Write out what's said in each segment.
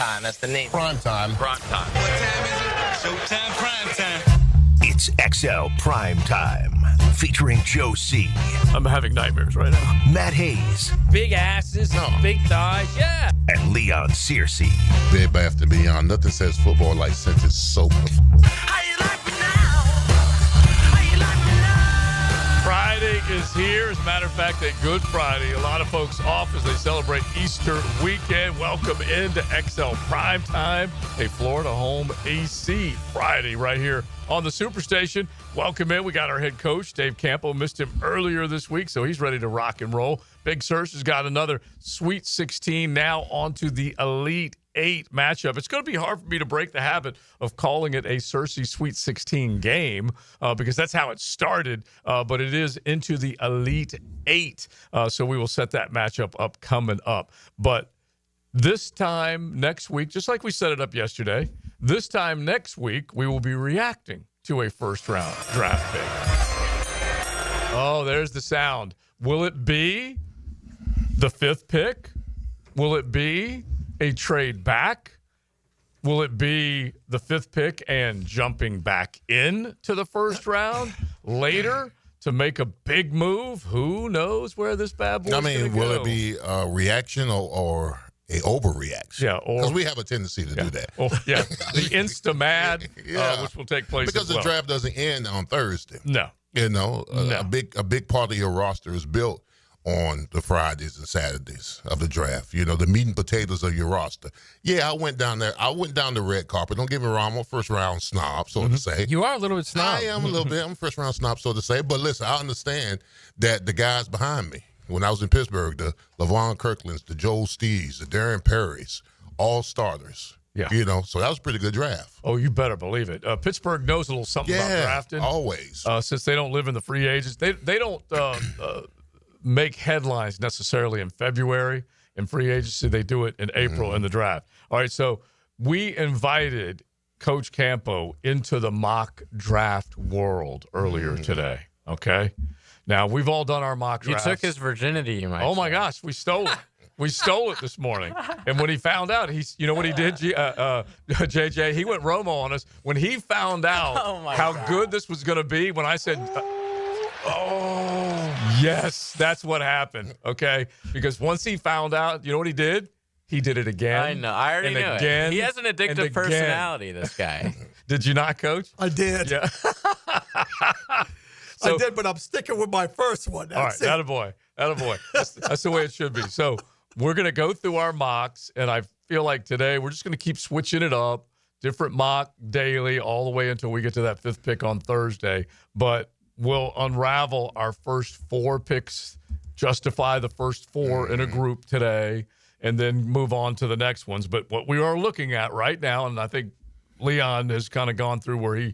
Primetime. That's the name. Primetime. Primetime. What time is it? Showtime, primetime. It's XL Primetime, featuring Joe C. I'm having nightmares right now. Matt Hayes. Big asses, big thighs, yeah. And Leon Searcy. Bed Bath & Beyond. Nothing says football like scented soap. How you like me now? How you like me now? Friday is here. As a matter of fact, a Good Friday. A lot of folks off as they celebrate Easter weekend. Welcome into XL Primetime, a Florida home AC Friday right here on the Superstation. Welcome in. We got our head coach, Dave Campo. Missed him earlier this week, so he's ready to rock and roll. Big Cersei has got another Sweet 16 now onto the Elite 8 matchup. It's going to be hard for me to break the habit of calling it a Cersei Sweet 16 game because that's how it started, but it is into the Elite 8, so we will set that matchup up coming up. But this time next week, just like we set it up yesterday, this time next week, we will be reacting to a first-round draft pick. Oh, there's the sound. Will it be the 5th pick? Will it be a trade back? Will it be the 5th pick and jumping back in to the first round later to make a big move? Who knows where this bad boy's going to go? Will it be a reaction or a overreaction? Yeah, because we have a tendency to do that. Oh, yeah, the insta-mad, which will take place because as well. the draft doesn't end on Thursday. No. You know, No. a big part of your roster is built on the Fridays and Saturdays of the draft. You know, the meat and potatoes of your roster. Yeah, I went down there. I went down the red carpet. Don't get me wrong, I'm a first-round snob, so to say. You are a little bit snob. I am a little bit. I'm a first-round snob, so to say. But listen, I understand that the guys behind me, when I was in Pittsburgh, the LaVon Kirklands, the Joel Steves, the Darren Perrys, all starters. Yeah. You know, so that was a pretty good draft. Oh, you better believe it. Pittsburgh knows a little something about drafting. Always. Since they don't live in the free agents. They don't make headlines necessarily in February in free agency. They do it in April in the draft. All right, so we invited Coach Campo into the mock draft world earlier today, okay? Now, we've all done our mock drafts. You took his virginity, you might Oh, my say. gosh, we stole it. We stole it this morning. And when he found out, you know what he did, JJ? He went Romo on us. When he found out how good this was going to be, when I said, yes, that's what happened, okay? Because once he found out, you know what he did? He did it again. I know. I already knew it. He has an addictive personality, this guy. Did you not, Coach? I did. Yeah. I did, but I'm sticking with my first one. That's all right, it. attaboy. That's the way it should be. So we're going to go through our mocks, and I feel like today we're just going to keep switching it up, different mock daily, all the way until we get to that 5th pick on Thursday. But we'll unravel our first 4 picks, justify the first 4 in a group today, and then move on to the next ones. But what we are looking at right now, and I think Leon has kind of gone through where he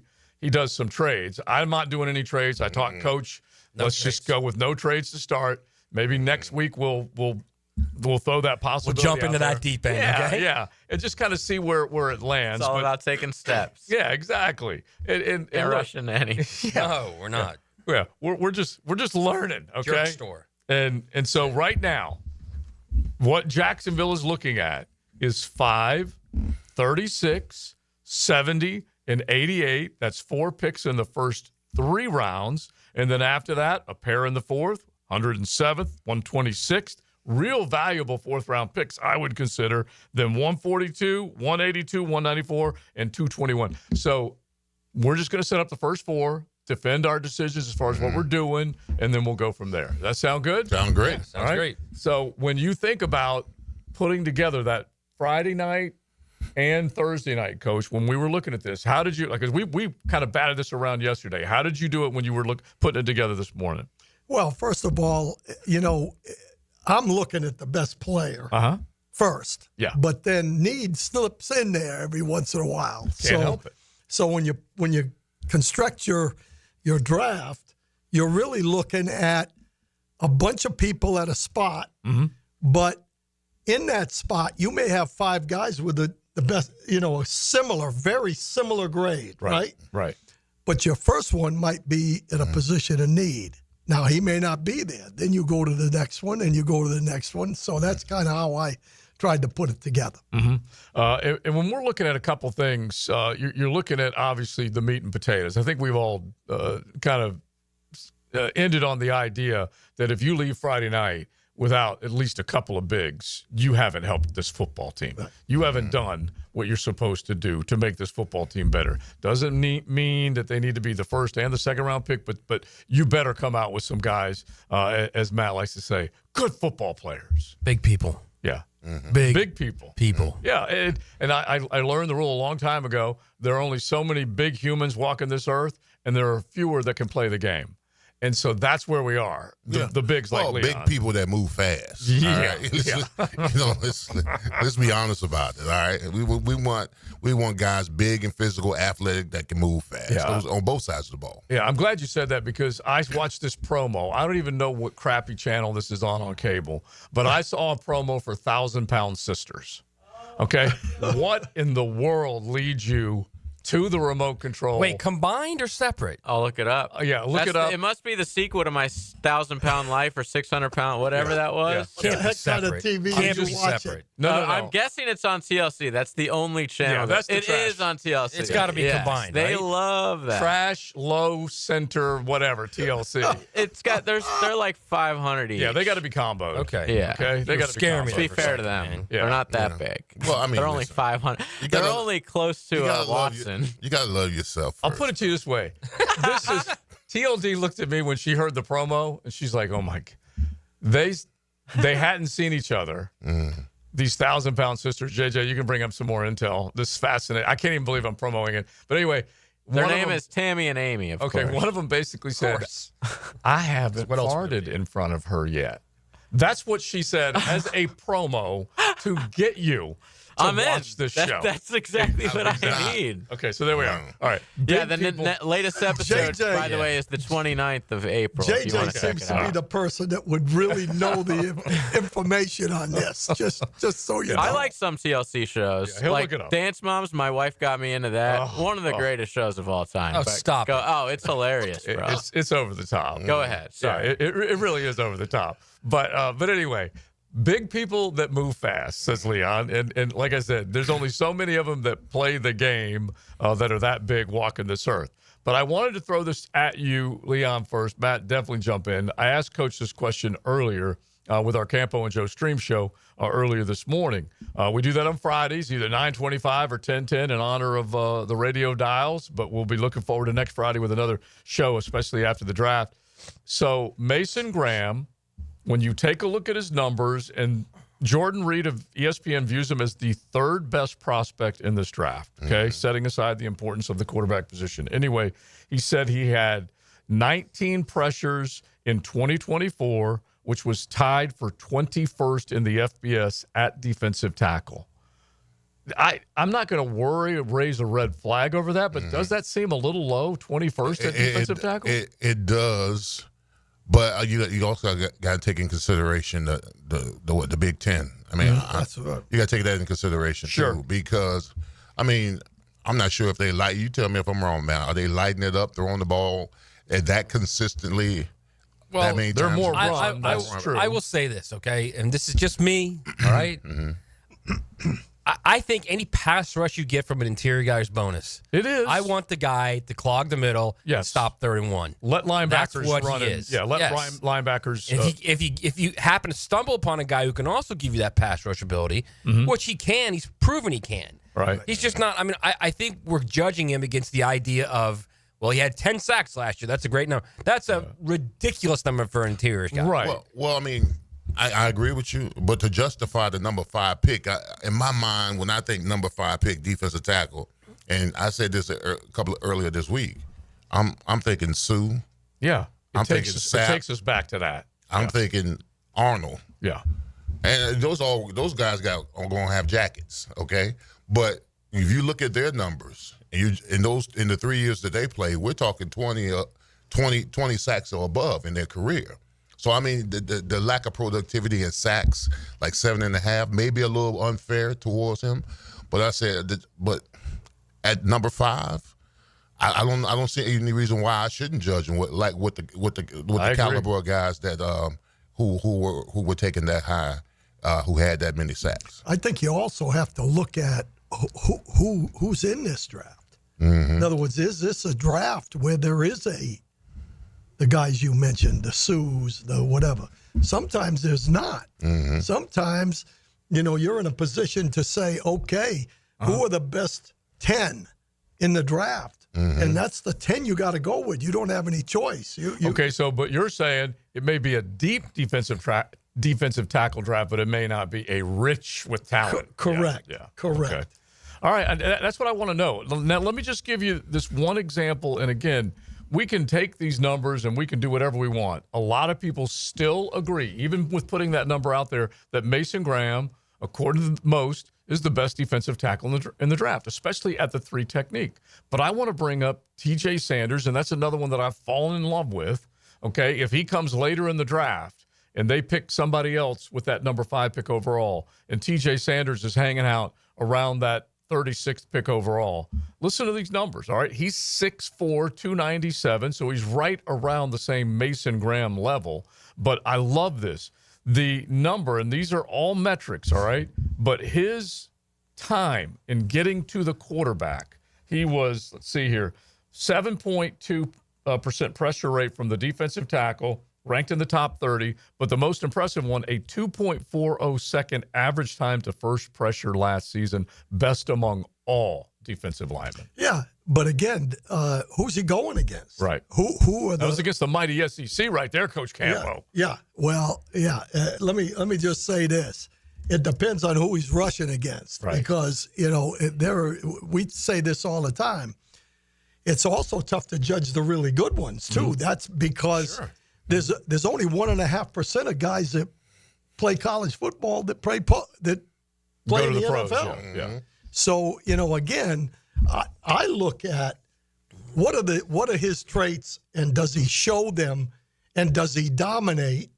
does some trades. I'm not doing any trades. I taught Coach, let's just go with no trades to start. Maybe next week we'll throw that possibility. We'll jump into that deep end. Yeah, okay? yeah, and just kind of see where it lands. It's all about taking steps. Yeah, exactly. And Can't rush into any. No, we're not. Yeah, we're just learning. Okay. Jerk store. And so right now, what Jacksonville is looking at is 5, 36, 70, and 88. That's 4 picks in the first 3 rounds. And then after that, a pair in the 4th, 107th, 126th. Real valuable 4th-round picks, I would consider, them 142, 182, 194, and 221. So we're just going to set up the first 4, defend our decisions as far as what we're doing, and then we'll go from there. Does that sound good? Sound great. Sounds great. So when you think about putting together that Friday night and Thursday night, Coach, when we were looking at this, how did you, like, 'cause we kind of batted this around yesterday. How did you do it when you were putting it together this morning? Well, first of all, you know, I'm looking at the best player first. Yeah. But then need slips in there every once in a while. Can't help it. So when you construct your draft, you're really looking at a bunch of people at a spot, but in that spot, you may have 5 guys with the best, you know, a similar, very similar grade, right? Right. But your first one might be in a position of need. Now, he may not be there. Then you go to the next one, and you go to the next one. So that's kind of how I tried to put it together. And when we're looking at a couple things, you're looking at obviously the meat and potatoes. I think we've all kind of ended on the idea that if you leave Friday night without at least a couple of bigs, you haven't helped this football team. You haven't done what you're supposed to do to make this football team better. Doesn't mean that they need to be the first and the second round pick, but you better come out with some guys, as Matt likes to say, good football players. Big people. Yeah. Big people. Yeah. And I learned the rule a long time ago. There are only so many big humans walking this earth, and there are fewer that can play the game. And so that's where we are. The bigs like Leon. Big people that move fast. Yeah. All right? Let's be honest about it. All right. We want guys big and physical, athletic that can move fast. Yeah. Those on both sides of the ball. Yeah, I'm glad you said that because I watched this promo. I don't even know what crappy channel this is on cable, but I saw a promo for 1,000-pound sisters. Okay, what in the world leads you to the remote control? Wait, combined or separate? I'll look it up. Yeah, look it up. It must be the sequel to my 1,000-pound life or 600-pound, whatever that was. Can't be That kind of separate. TV Can't you be watch separate. it. No. I'm guessing it's on TLC. That's the only channel. Yeah, that's the It trash. is on TLC. It's gotta be Yes, combined, They right? love that. Trash, low, center, whatever, TLC. It's got they're like 500 each. Yeah, they got to be comboed. Okay. Yeah. Okay, they You're got to be scaring comboed. me. To be for a fair to second, them, man. Yeah. they're not that big. Well, I mean, they're only listen, 500. you They're gotta- only close You to gotta love Watson. you gotta love yourself. I'll First. put it to you this way. This is TLD looked at me when she heard the promo, and she's like, "Oh my!" They hadn't seen each other. These 1,000-pound sisters. JJ, you can bring up some more intel. This is fascinating. I can't even believe I'm promoting it. But anyway, Their one of name them- is Tammy and Amy. Of Okay, course. one of them basically said, course. I haven't What else would it farted in front of her yet. That's what she said as a promo to get you to I'm in. watch this show. That's exactly what I need. Okay, so there we are. All right. Yeah, Big the people- latest episode, JJ. by the way, is the 29th of April. if you want JJ to check seems it to be out. the person that would really know the information on this. Just so you know. I like some TLC shows. Yeah, he'll like look it up. Dance Moms, my wife got me into that. One of the greatest shows of all time. Oh, But stop it. it's hilarious, bro. It's over the top. Go ahead. Sorry. Yeah, it really is over the top. But anyway, big people that move fast, says Leon. And like I said, there's only so many of them that play the game that are that big walking this earth. But I wanted to throw this at you, Leon, first. Matt, definitely jump in. I asked Coach this question earlier with our Campo and Joe stream show earlier this morning. We do that on Fridays, either 9:25 or 10:10 in honor of the radio dials. But we'll be looking forward to next Friday with another show, especially after the draft. So Mason Graham, when you take a look at his numbers, and Jordan Reed of ESPN views him as the third best prospect in this draft, okay, setting aside the importance of the quarterback position. Anyway, he said he had 19 pressures in 2024, which was tied for 21st in the FBS at defensive tackle. I'm not going to raise a red flag over that, but does that seem a little low, 21st at defensive tackle? It does. But you also got to take in consideration the Big Ten. I mean, That's right. you got to take that into consideration Sure. too, because I mean, I'm not sure if they light. You tell me if I'm wrong, man. Are they lighting it up, throwing the ball and that consistently? Well, that many they're times? more I, run. I, That's I, true. I will say this, okay, and this is just me, all right? I think any pass rush you get from an interior guy is bonus. It is. I want the guy to clog the middle and Yes. stop 3rd and 1. Let linebackers That's what run he in. is. Yeah, let Yes. linebackers. If you happen to stumble upon a guy who can also give you that pass rush ability, which he can, he's proven he can. Right. He's just not. I mean, I think we're judging him against the idea of, well, he had 10 sacks last year. That's a great number. That's a ridiculous number for an interior guy. Right. Well, I mean, I agree with you, but to justify the number 5 pick, in my mind, when I think number 5 pick defensive tackle, and I said this a couple earlier this week, I'm thinking Sue. Yeah. I'm It takes thinking us, Sapp. it takes us back to that. I'm thinking Arnold. Yeah. And those guys are going to have jackets, okay? But if you look at their numbers, and in the 3 years that they played, we're talking 20 sacks or above in their career. So I mean, the lack of productivity in sacks, like 7.5, may be a little unfair towards him. But I said, but at number 5, I don't see any reason why I shouldn't judge him with the I agree. caliber of guys that who were taken that high who had that many sacks. I think you also have to look at who's in this draft. In other words, is this a draft where there is the guys you mentioned, the Sues, the whatever? Sometimes there's not. Sometimes, you're in a position to say, okay, who are the best 10 in the draft? And that's the 10 you got to go with. You don't have any choice. Okay, but you're saying it may be a deep defensive tackle draft, but it may not be a rich with talent. Correct. Yeah. Correct. Okay. All right, and that's what I want to know. Now, let me just give you this one example. And again, we can take these numbers and we can do whatever we want. A lot of people still agree, even with putting that number out there, that Mason Graham, according to most, is the best defensive tackle in the draft, especially at the 3 technique. But I want to bring up TJ Sanders, and that's another one that I've fallen in love with. Okay, if he comes later in the draft and they pick somebody else with that number 5 pick overall, and TJ Sanders is hanging out around that 36th pick overall, listen to these numbers, all right? He's 6'4", 297, so he's right around the same Mason Graham level. But I love this. The number, and these are all metrics, all right? But his time in getting to the quarterback, he was, let's see here, 7.2% pressure rate from the defensive tackle, ranked in the top 30, but the most impressive one, a 2.40 second average time to first pressure last season, best among all defensive linemen. Yeah, but again, who's he going against? Right. Who are that was against the mighty SEC right there, Coach Campo. Yeah. Well, yeah. Let me just say this. It depends on who he's rushing against, right? Because we say this all the time. It's also tough to judge the really good ones too. That's because there's only 1.5% of guys that play college football that play in the pros, NFL. Yeah. So again, I look at what are his traits, and does he show them, and does he dominate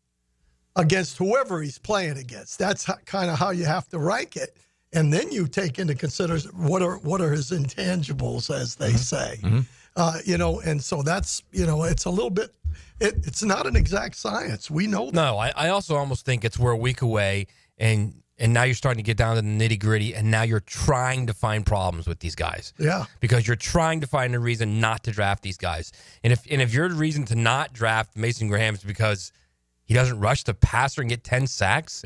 against whoever he's playing against? That's kind of how you have to rank it, and then you take into consideration what are his intangibles, as they say. And so that's it's a little bit. It's not an exact science. We know that. No, I also almost think it's we're a week away, and now you're starting to get down to the nitty-gritty, and now you're trying to find problems with these guys. Yeah. Because you're trying to find a reason not to draft these guys. And if your reason to not draft Mason Graham is because he doesn't rush the passer and get 10 sacks,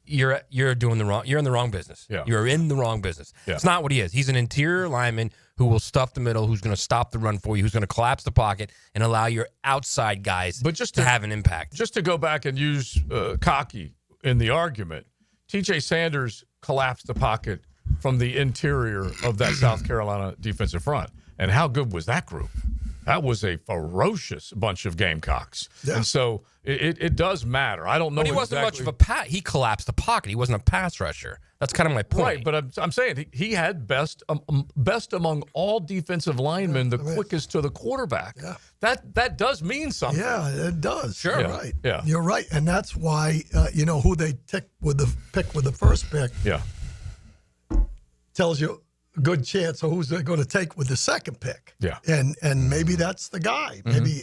you're doing the wrong. You're in the wrong business. Yeah. You're in the wrong business. Yeah. It's not what he is. He's an interior lineman who will stuff the middle, who's going to stop the run for you, who's going to collapse the pocket and allow your outside guys to have an impact. Just to go back and use cocky in the argument, TJ Sanders collapsed the pocket from the interior of that South Carolina defensive front. And how good was that group? That was a ferocious bunch of Gamecocks. Yeah. And so it does matter. I don't know. But he wasn't much of a pass. He collapsed the pocket. He wasn't a pass rusher. That's kind of my point. Right, but I'm saying he had best among all defensive linemen, the quickest to the quarterback. Yeah. That does mean something. Yeah, it does. Sure. You're right. Yeah. You're right. And that's why, who they pick with the first pick tells you a good chance of who's they're going to take with the second pick. Yeah. And maybe that's the guy. Maybe,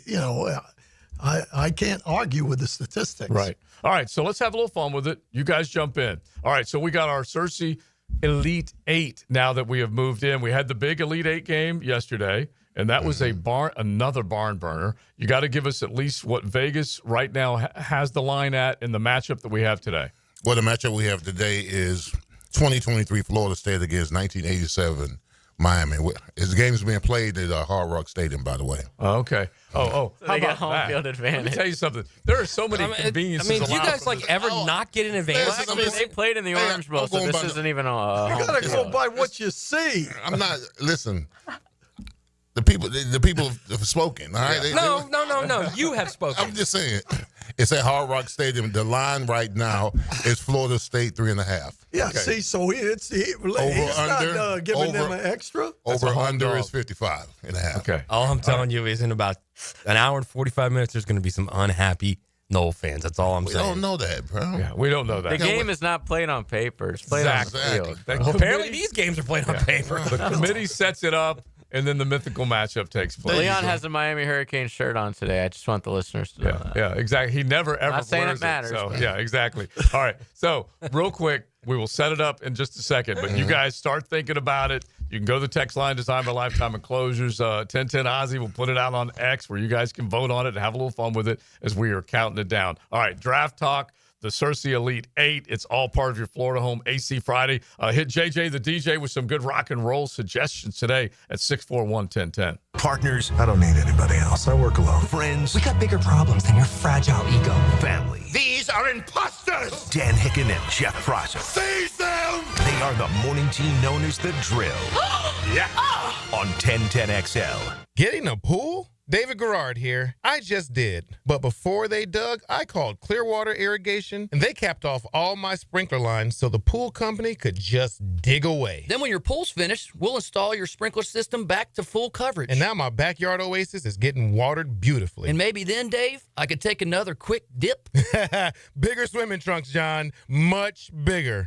I can't argue with the statistics. Right. All right, so let's have a little fun with it. You guys jump in. All right, so we got our Cersei Elite 8 now that we have moved in. We had the big Elite 8 game yesterday, and that was another barn burner. You got to give us at least what Vegas right now has the line at in the matchup that we have today. Well, the matchup we have today is 2023 Florida State against 1987 Miami. His game's being played at Hard Rock Stadium, by the way. Oh, okay. So they get home field advantage. Let me tell you something. There are so many conveniences. Do you guys ever not get an advantage? They played in the Orange Bowl, so this isn't even a You got to go by what you see. I'm not. Listen. The people have spoken. All right. No. You have spoken. I'm just saying. It's at Hard Rock Stadium. The line right now is Florida State 3.5. Yeah. Okay. See, so he's not giving them an extra. Over under is 55.5. Okay. All I'm telling you is in about an hour and 45 minutes, there's going to be some unhappy Noel fans. That's all I'm saying. We don't know that, bro. Yeah, we don't know that. The game is not played on paper. It's played on the field. Well, apparently these games are played on paper. The committee sets it up. and then the mythical matchup takes place. Leon has a Miami Hurricane shirt on today. I just want the listeners to know that. Yeah, exactly. He never ever Not saying wears it matters, So, but- yeah, exactly. All right. So, real quick, we will set it up in just a second, but you guys start thinking about it. You can go to the text line, Designed by Lifetime Enclosures. 1010 Ozzy will put it out on X where you guys can vote on it and have a little fun with it as we are counting it down. All right, draft talk. The Cersei Elite 8. It's all part of your Florida Home AC Friday. Hit JJ the DJ with some good rock and roll suggestions today at 641-1010. Partners, I don't need anybody else. I work alone. Friends, We got bigger problems than your fragile ego. family. These are imposters! Dan Hicken and Jeff Prosser. Seize them! They are the morning team known as the Drill. Yeah! On 1010XL. Getting a pool? David Garrard here. I just did. But before they dug, I called Clearwater Irrigation, and they capped off all my sprinkler lines so the pool company could just dig away. Then when your pool's finished, we'll install your sprinkler system back to full coverage. And now my backyard oasis is getting watered beautifully. And maybe then, Dave, I could take another quick dip. Bigger swimming trunks, John. Much bigger.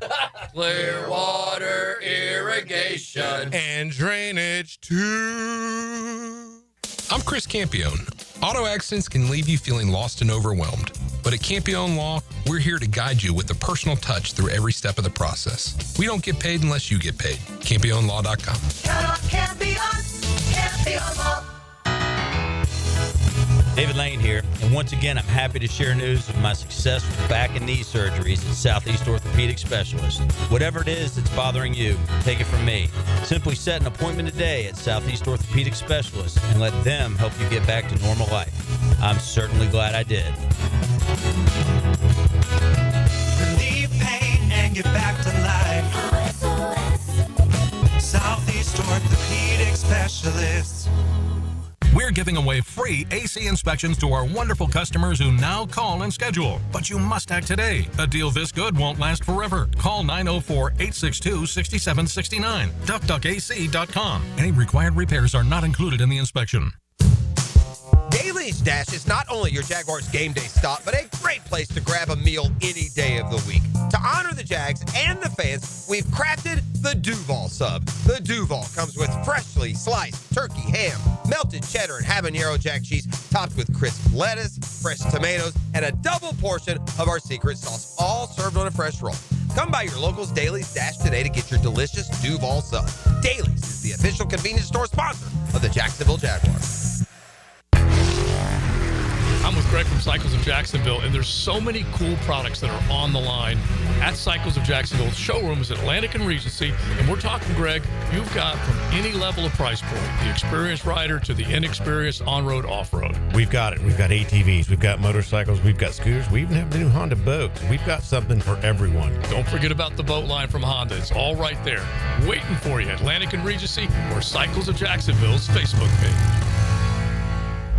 Clearwater Irrigation. And drainage, too. I'm Chris Campione. Auto accidents can leave you feeling lost and overwhelmed. But at Campione Law, we're here to guide you with a personal touch through every step of the process. We don't get paid unless you get paid. CampioneLaw.com. Count on Campion Law. David Lane here, and once again, I'm happy to share news of my success with back and knee surgeries at Southeast Orthopedic Specialist. Whatever it is that's bothering you, take it from me. Simply set an appointment today at Southeast Orthopedic Specialist and let them help you get back to normal life. I'm certainly glad I did. Relieve pain and get back to life. Southeast Orthopedic Specialists. We're giving away free AC inspections to our wonderful customers who now call and schedule. But you must act today. A deal this good won't last forever. Call 904-862-6769. DuckDuckAC.com. Any required repairs are not included in the inspection. Daly's Dash is not only your Jaguars game day stop, but a great place to grab a meal any day of the week. To honor the Jags and the fans, we've crafted the Duval Sub. The Duval comes with freshly sliced turkey, ham, melted cheddar, and habanero jack cheese, topped with crisp lettuce, fresh tomatoes, and a double portion of our secret sauce, all served on a fresh roll. Come by your local's Daly's Dash today to get your delicious Duval Sub. Daly's is the official convenience store sponsor of the Jacksonville Jaguars. I'm with Greg from Cycles of Jacksonville, and there's so many cool products that are on the line at Cycles of Jacksonville. The showroom is Atlantic and Regency, and we're talking, Greg, you've got from any level of price point, the experienced rider to the inexperienced on-road, off-road. We've got it. We've got ATVs, we've got motorcycles, we've got scooters, we even have the new Honda boats. We've got something for everyone. Don't forget about the boat line from Honda. It's all right there, waiting for you. Atlantic and Regency or Cycles of Jacksonville's Facebook page.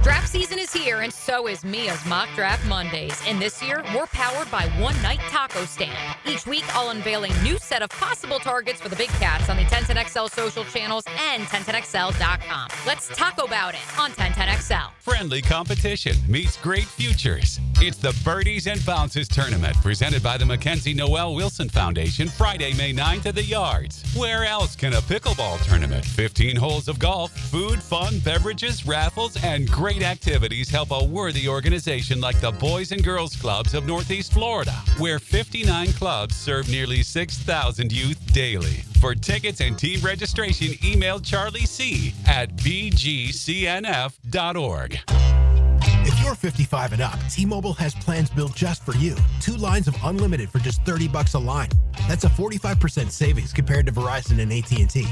Draft season is here, and so is Mia's Mock Draft Mondays. And this year, we're powered by One Night Taco Stand. Each week, I'll unveil a new set of possible targets for the big cats on the 1010XL social channels and 1010XL.com. Let's talk about it on 1010XL. Friendly competition meets great futures. It's the Birdies and Bounces Tournament presented by the Mackenzie Noel Wilson Foundation, Friday, May 9th at the Yards. Where else can a pickleball tournament, 15 holes of golf, food, fun, beverages, raffles, and great activities help a worthy organization like the Boys and Girls Clubs of Northeast Florida, where 59 clubs serve nearly 6,000 youth daily. For tickets and team registration, email Charlie C. at bgcnf.org. If you're 55 and up, T-Mobile has plans built just for you. 2 lines of unlimited for just $30 a line. That's a 45% savings compared to Verizon and AT&T.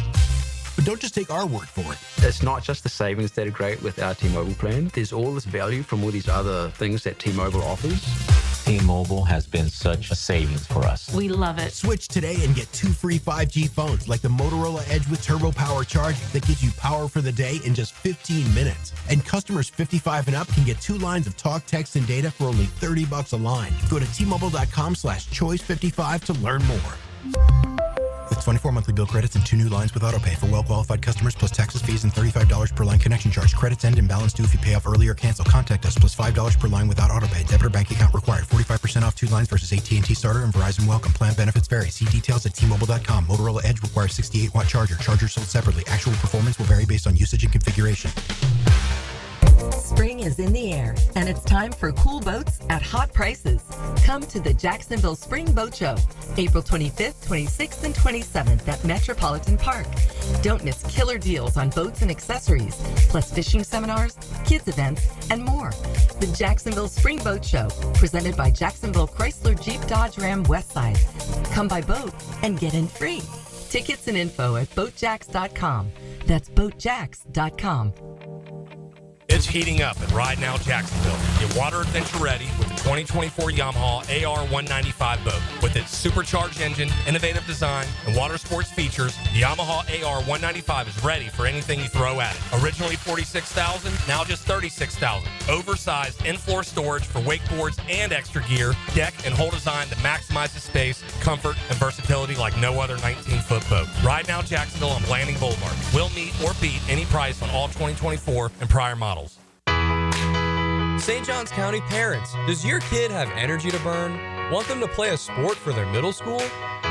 But don't just take our word for it. It's not just the savings that are great with our T-Mobile plan. There's all this value from all these other things that T-Mobile offers. T-Mobile has been such a savings for us. We love it. Switch today and get 2 free 5G phones like the Motorola Edge with Turbo Power charging that gives you power for the day in just 15 minutes. And customers 55 and up can get 2 lines of talk, text, and data for only $30 a line. Go to T-Mobile.com/choice55 to learn more. With details. 24 monthly bill credits and 2 new lines with autopay for well-qualified customers plus taxes, fees, and $35 per line connection charge. Credits end and balance due if you pay off early or cancel. Contact us plus $5 per line without autopay. Debit or bank account required. 45% off 2 lines versus AT&T Starter and Verizon Welcome. Plan benefits vary. See details at T-Mobile.com. Motorola Edge requires 68-watt charger. Charger sold separately. Actual performance will vary based on usage and configuration. Spring is in the air, and it's time for cool boats at hot prices. Come to the Jacksonville Spring Boat Show, April 25th, 26th, and 27th at Metropolitan Park. Don't miss killer deals on boats and accessories, plus fishing seminars, kids events, and more. The Jacksonville Spring Boat Show, presented by Jacksonville Chrysler Jeep Dodge Ram Westside. Come by boat and get in free. Tickets and info at boatjacks.com. That's boatjacks.com. It's heating up at Ride Now Jacksonville. Get water adventure ready with the 2024 Yamaha AR195 boat. With its supercharged engine, innovative design, and water sports features, the Yamaha AR195 is ready for anything you throw at it. Originally $46,000, now just $36,000. Oversized in-floor storage for wakeboards and extra gear, deck and hull design that maximizes space, comfort, and versatility like no other 19-foot boat. Ride Now Jacksonville on Blanding Boulevard. We'll meet or beat any price on all 2024 and prior models. St. Johns County parents, does your kid have energy to burn? Want them to play a sport for their middle school?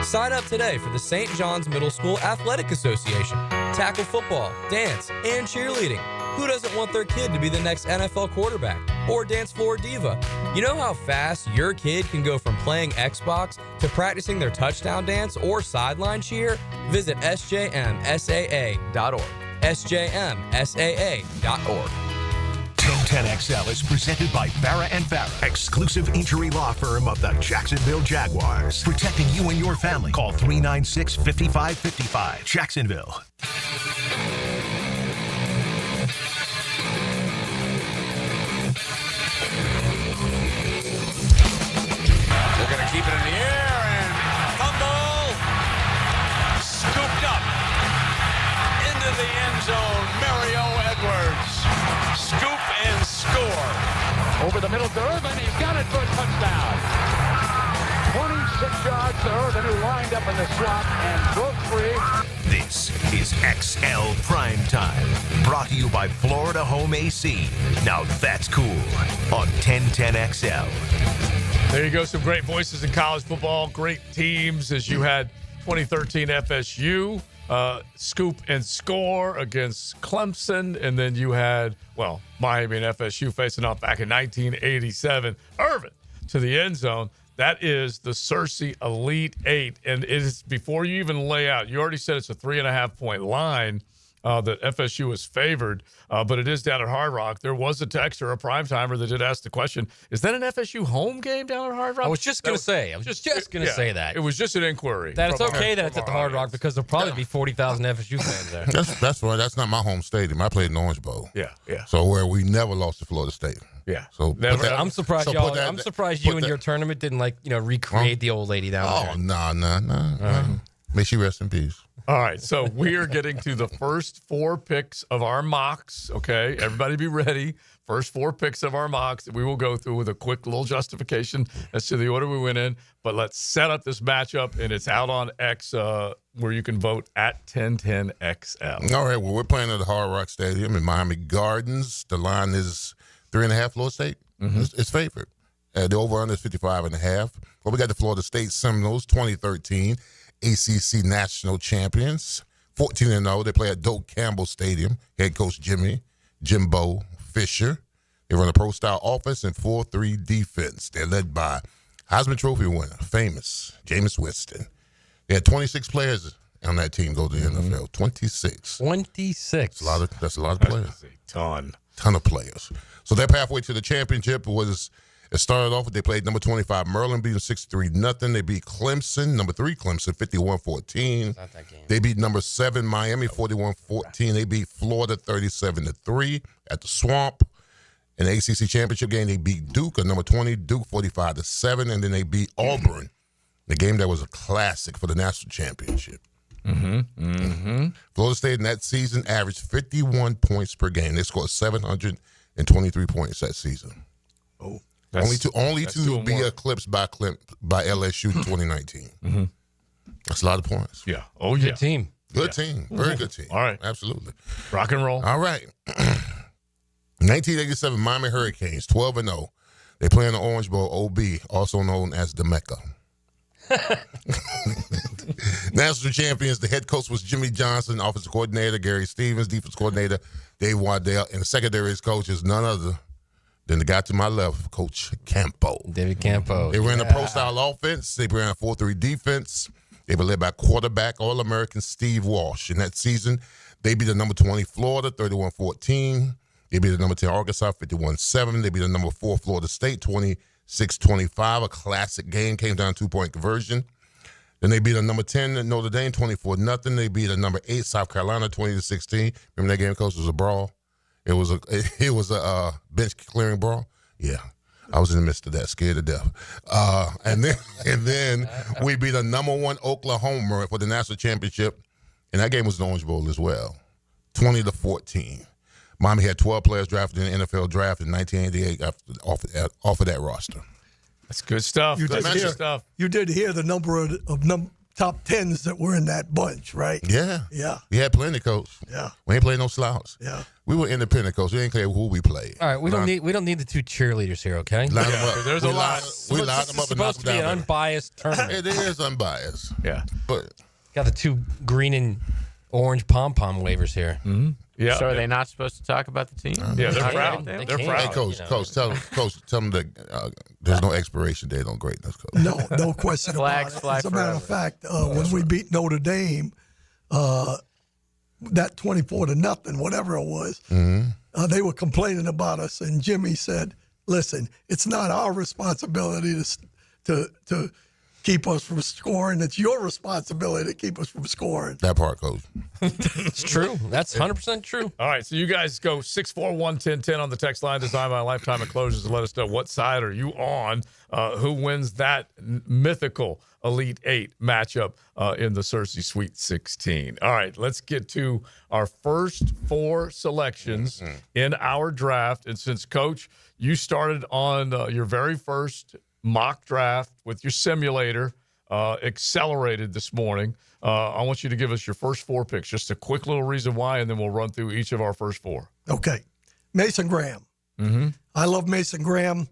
Sign up today for the St. John's Middle School Athletic Association. Tackle football, dance, and cheerleading. Who doesn't want their kid to be the next NFL quarterback or dance floor diva? You know how fast your kid can go from playing Xbox to practicing their touchdown dance or sideline cheer? Visit sjmsaa.org. sjmsaa.org. 1010XL is presented by Farah & Farah, exclusive injury law firm of the Jacksonville Jaguars. Protecting you and your family. Call 396-5555. Jacksonville. They're going to keep it in the air and fumble. Scooped up into the end zone. Mario Edwards. Scoop and score. Over the middle to Irvin. He's got it for a touchdown. 26 yards to Irvin, who lined up in the slot and broke free. This is XL Primetime, brought to you by Florida Home AC. Now that's cool on 1010XL. There you go. Some great voices in college football. Great teams as you had 2013 FSU. Scoop and score against Clemson, and then you had, Miami and FSU facing off back in 1987. Irvin to the end zone. That is the Cersei Elite 8, and it is before you even lay out. You already said it's a 3.5-point line that FSU is favored, but it is down at Hard Rock. There was a texter, a prime-timer, that did ask the question, is that an FSU home game down at Hard Rock? I was just going to say that. It was just an inquiry. That it's okay that it's at the Hard Rock because there'll probably be 40,000 FSU fans there. That's right. That's not my home stadium. I played in Orange Bowl. Yeah. So where we never lost to Florida State. Yeah. So I'm surprised y'all. I'm surprised you and your tournament didn't recreate the old lady down there. Oh no. May she rest in peace. All right, so we are getting to the first 4 picks of our mocks, okay? Everybody be ready. First 4 picks of our mocks that we will go through with a quick little justification as to the order we went in. But let's set up this matchup, and it's out on X where you can vote at 1010XL. All right, well, we're playing at the Hard Rock Stadium in Miami Gardens. The line is 3.5 Florida State. It's favored. The over-under is 55.5. Well, we got the Florida State Seminoles, 2013 ACC National Champions, 14-0. They play at Doak Campbell Stadium. Head coach Jimbo Fisher. They run a pro-style offense and 4-3 defense. They're led by Heisman Trophy winner, famous Jameis Winston. They had 26 players on that team go to the NFL. 26. 26. That's a lot of players. That's a ton of players. So their pathway to the championship it started off, they played number 25, Maryland, beat them 6-3-0. They beat Clemson, number 3, Clemson, 51-14. They beat number 7, Miami, 41-14. They beat Florida, 37-3 at the Swamp. In the ACC championship game, they beat Duke, number 20, Duke, 45-7. And then they beat Auburn, the game that was a classic for the national championship. Florida State in that season averaged 51 points per game. They scored 723 points that season. Oh. Only to be eclipsed by LSU in 2019. That's a lot of points. Yeah. Oh, yeah. Good team. Good team. Very good team. All right. Absolutely. Rock and roll. All right. 1987 Miami Hurricanes, 12-0. They play in the Orange Bowl, OB, also known as the Mecca. National champions, the head coach was Jimmy Johnson, offensive coordinator Gary Stevens, defense coordinator Dave Waddell, and the secondary coach is none other than the guy to my left, Coach Campo. David Campo. They ran a pro-style offense. They ran a 4-3 defense. They were led by quarterback All-American Steve Walsh. In that season, they beat the number 20 Florida, 31-14. They beat the number 10 Arkansas, 51-7. They beat the number 4 Florida State, 26-25. A classic game, came down 2-point conversion. Then they beat a number 10 Notre Dame, 24-0. They beat a number 8 South Carolina, 20-16. Remember that game, Coach? It was a brawl. It was a bench clearing brawl. Yeah, I was in the midst of that, scared to death. And then we beat a number 1 Oklahoma for the national championship, and that game was the Orange Bowl as well, 20-14. Miami had 12 players drafted in the NFL draft in 1988 off of that roster. That's good stuff. That's good stuff. You did hear the number of top 10s that were in that bunch, right? Yeah. Yeah. We had plenty, Coach. Yeah. We ain't playing no slouch. Yeah. We were independent, Coach. We ain't care who we played. All right, we don't need the 2 cheerleaders here, okay? Line them up. There's a lot. We line them up and knock Supposed to them be an down. unbiased tournament. It is unbiased. Yeah. But Got the 2 green and orange pom-pom wavers here. Mm-hmm. Yeah. So are they not supposed to talk about the team? Yeah, they're Yeah, proud. they They're can. proud. Hey, Coach, you know. tell them that there's no expiration date on greatness, Coach. No question Flags about it. fly As a matter of forever. fact, when we beat Notre Dame, that 24-0, whatever it was, they were complaining about us, and Jimmy said, "Listen, it's not our responsibility to keep us from scoring. It's your responsibility to keep us from scoring." That part, Coach. It's true. That's 100% true. All right, so you guys go 641-1010 on the text line. Design by Lifetime of Closures, and let us know what side are you on. Who wins that mythical Elite 8 matchup in the Cersei Sweet 16. All right, let's get to our first 4 selections in our draft. And since, Coach, you started on your very first mock draft with your simulator, accelerated this morning, I want you to give us your first 4 picks. Just a quick little reason why, and then we'll run through each of our first 4. Okay. Mason Graham. Mm-hmm. I love Mason Graham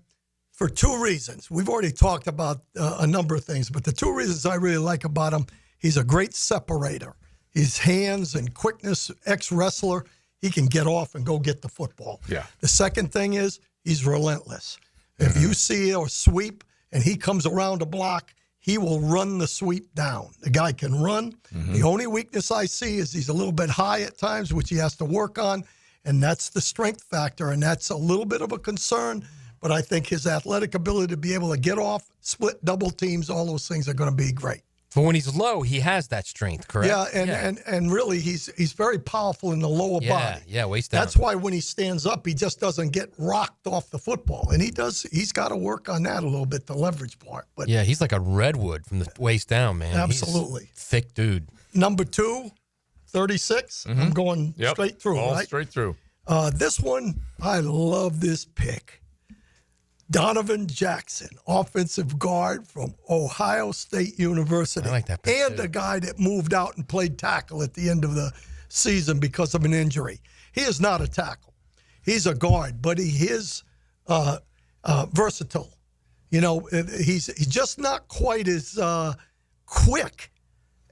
for 2 reasons. We've already talked about a number of things, but the 2 reasons I really like about him, he's a great separator. His hands and quickness, ex-wrestler, he can get off and go get the football. Yeah. The second thing is he's relentless. If you see a sweep and he comes around a block, he will run the sweep down. The guy can run. The only weakness I see is he's a little bit high at times, which he has to work on, and that's the strength factor, and that's a little bit of a concern. But I think his athletic ability to be able to get off, split double teams, all those things are going to be great. But when he's low, he has that strength, correct? Yeah, and really he's very powerful in the lower body. Yeah, waist down. That's why when he stands up, he just doesn't get rocked off the football. And he's got to work on that a little bit, the leverage part. But yeah, he's like a redwood from the waist down, man. Absolutely. He's thick dude. Number 2, 36. I'm going straight through, all right? straight through. This one, I love this pick. Donovan Jackson, offensive guard from Ohio State University. I like that pick, and too. the guy that moved out and played tackle at the end of the season because of an injury. He is not a tackle. He's a guard, but he is versatile. You know, he's just not quite as quick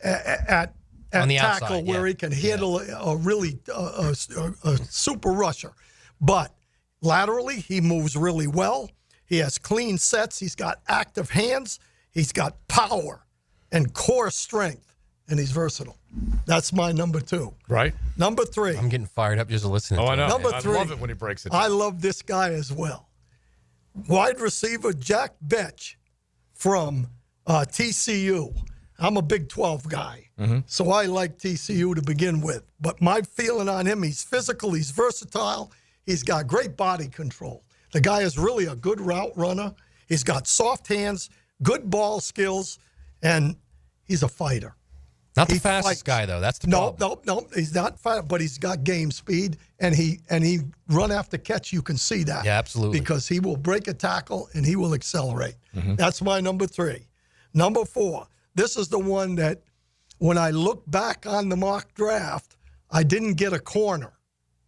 at On the tackle outside, where he can handle a really a super rusher. But laterally, he moves really well. He has clean sets. He's got active hands. He's got power and core strength, and he's versatile. That's my number 2. Right. Number 3. I'm getting fired up just listening Oh, to I him. know. Number I 3. love it when he breaks it down. I love this guy as well. Wide receiver Jack Betch from TCU. I'm a Big 12 guy, so I like TCU to begin with. But my feeling on him, he's physical, he's versatile, he's got great body control. The guy is really a good route runner. He's got soft hands, good ball skills, and he's a fighter. Not the He fastest fights. guy, though. That's the problem. No, he's not fast, but he's got game speed, and he run after catch. You can see that. Yeah, absolutely. Because he will break a tackle and he will accelerate. That's my number 3. Number 4. This is the one that when I look back on the mock draft, I didn't get a corner.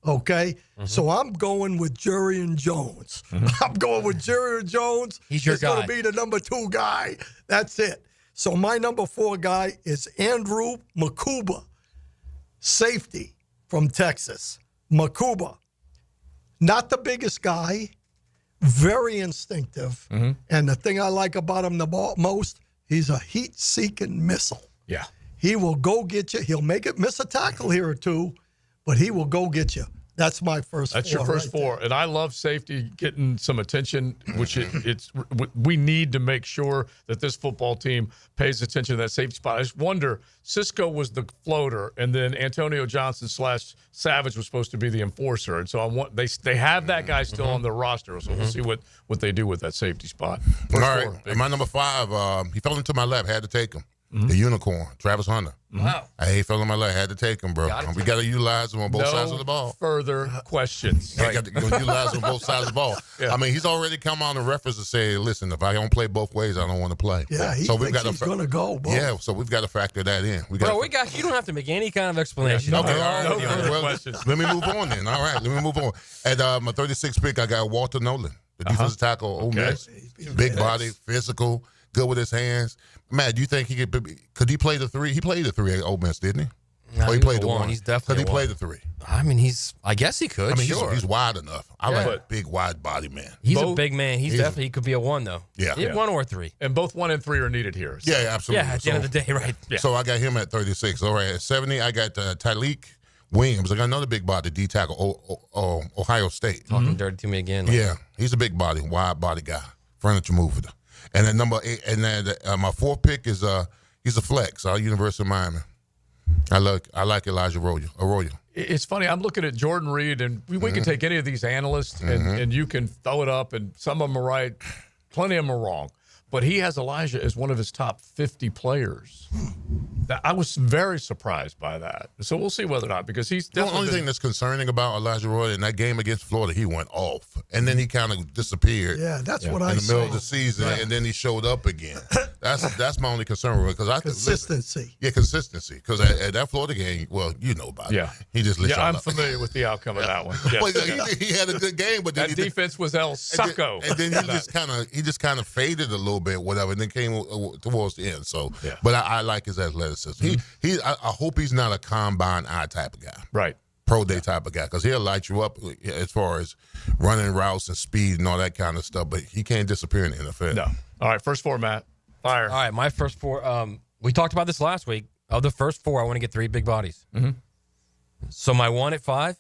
Okay, so I'm going with Jurian Jones. I'm going with Jurian Jones. He's your going guy. to be the number 2 guy. That's it. So my number 4 guy is Andrew Makuba, safety from Texas. Makuba, not the biggest guy, very instinctive. And the thing I like about him the most, he's a heat-seeking missile. Yeah. He will go get you. He'll miss a tackle here or two, but he will go get you. That's my first 4. That's your first right 4. And I love safety getting some attention, which we need to make sure that this football team pays attention to that safety spot. I just wonder, Cisco was the floater, and then Antonio Johnson / Savage was supposed to be the enforcer. And so they have that guy still on their roster, so we'll see what they do with that safety spot. All right. And my number 5, he fell into my lap. Had to take him. The unicorn, Travis Hunter. Wow. He fell in my lap. Had to take him, bro. We got to utilize him on both sides of the ball. Further questions. We got to utilize him on both sides of the ball. Yeah. I mean, he's already come out in reference to say, listen, if I don't play both ways, I don't want to play. Yeah, he so thinks he's going to go, bro. Yeah, so we've got to factor that in. Bro, you don't have to make any kind of explanation. Okay, all right. No further questions. Let me move on then. All right, let me move on. At my 36th pick, I got Walter Nolan, the defensive tackle, Ole Miss. Big body, physical, good with his hands. Matt, do you think could he play the 3? He played the 3 at Ole Miss, didn't he? No, he played the 1. He's definitely Could he play the 3? I mean, I guess he could. I mean, sure. he's wide enough. I like a big, wide body man. He's a big man. He could be a 1 though. Yeah. 1 or 3. And both 1 and 3 are needed here. So. Yeah, absolutely. Yeah, at the end of the day, right. Yeah. So I got him at 36. All right, at 70, I got Tyleek Williams. I got another big body D tackle, Ohio State. Talking dirty to me again. Yeah, he's a big body, wide body guy, furniture mover. And then number 8, and then my 4th pick is he's a flex, University of Miami. I like Elijah Arroyo. It's funny. I'm looking at Jordan Reed, and we can take any of these analysts, and you can throw it up, and some of them are right, plenty of them are wrong. But he has Elijah as one of his top 50 players. I was very surprised by that. So we'll see whether or not, because he's the only thing that's concerning about Elijah Roy in that game against Florida, he went off, and then he kind of disappeared. Yeah, that's what I in the saw. middle of the season, and then he showed up again. That's my only concern with it, because consistency. Consistency. Because at that Florida game, well, you know about it. He just lit y'all I'm up. familiar with the outcome of that one. Yes. Well, he had a good game, but then that defense was El Succo. And then he just kind of faded a little bit, whatever, and then came towards the end. So, but I like his athleticism. I hope he's not a combine eye type of guy, right? Pro day type of guy, because he'll light you up as far as running routes and speed and all that kind of stuff. But he can't disappear in the NFL. No. All right, first 4, Matt. Fire. All right, my first 4. We talked about this last week. Of the first 4, I want to get 3 big bodies. So my 1 at 5,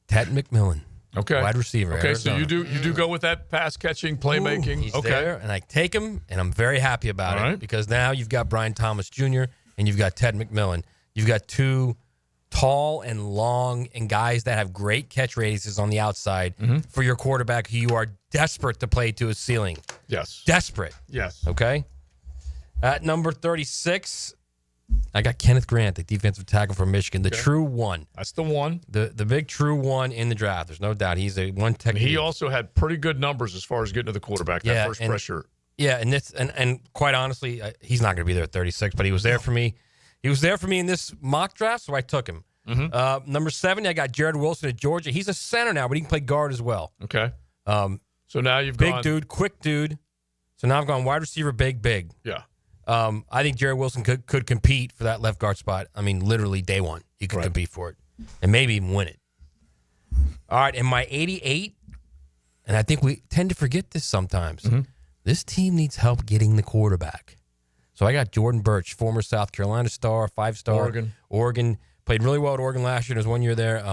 Ted McMillan. Okay. Wide receiver. Okay, Arizona. so you do go with that pass catching, playmaking. He's there, and I take him, and I'm very happy about it because now you've got Brian Thomas Jr. and you've got Ted McMillan. You've got 2 tall and long and guys that have great catch radiuses on the outside for your quarterback who you are desperate to play to his ceiling. Yes. Desperate. Yes. Okay. At number 36, I got Kenneth Grant, the defensive tackle from Michigan, the true 1. That's the 1. The big true 1 in the draft. There's no doubt. He's a 1 technique. And he also had pretty good numbers as far as getting to the quarterback, that first pressure. Yeah, and quite honestly, he's not going to be there at 36, but he was there for me. He was there for me in this mock draft, so I took him. Number 70, I got Jared Wilson at Georgia. He's a center now, but he can play guard as well. Okay. So now you've big gone... dude, quick dude. So now I've gone wide receiver, big. Yeah. I think Jared Wilson could compete for that left guard spot. I mean, literally day 1, he could compete for it and maybe even win it. All right, and my 88, and I think we tend to forget this sometimes. This team needs help getting the quarterback. So I got Jordan Birch, former South Carolina star, 5-star. Oregon. Played really well at Oregon last year. There's 1 year there.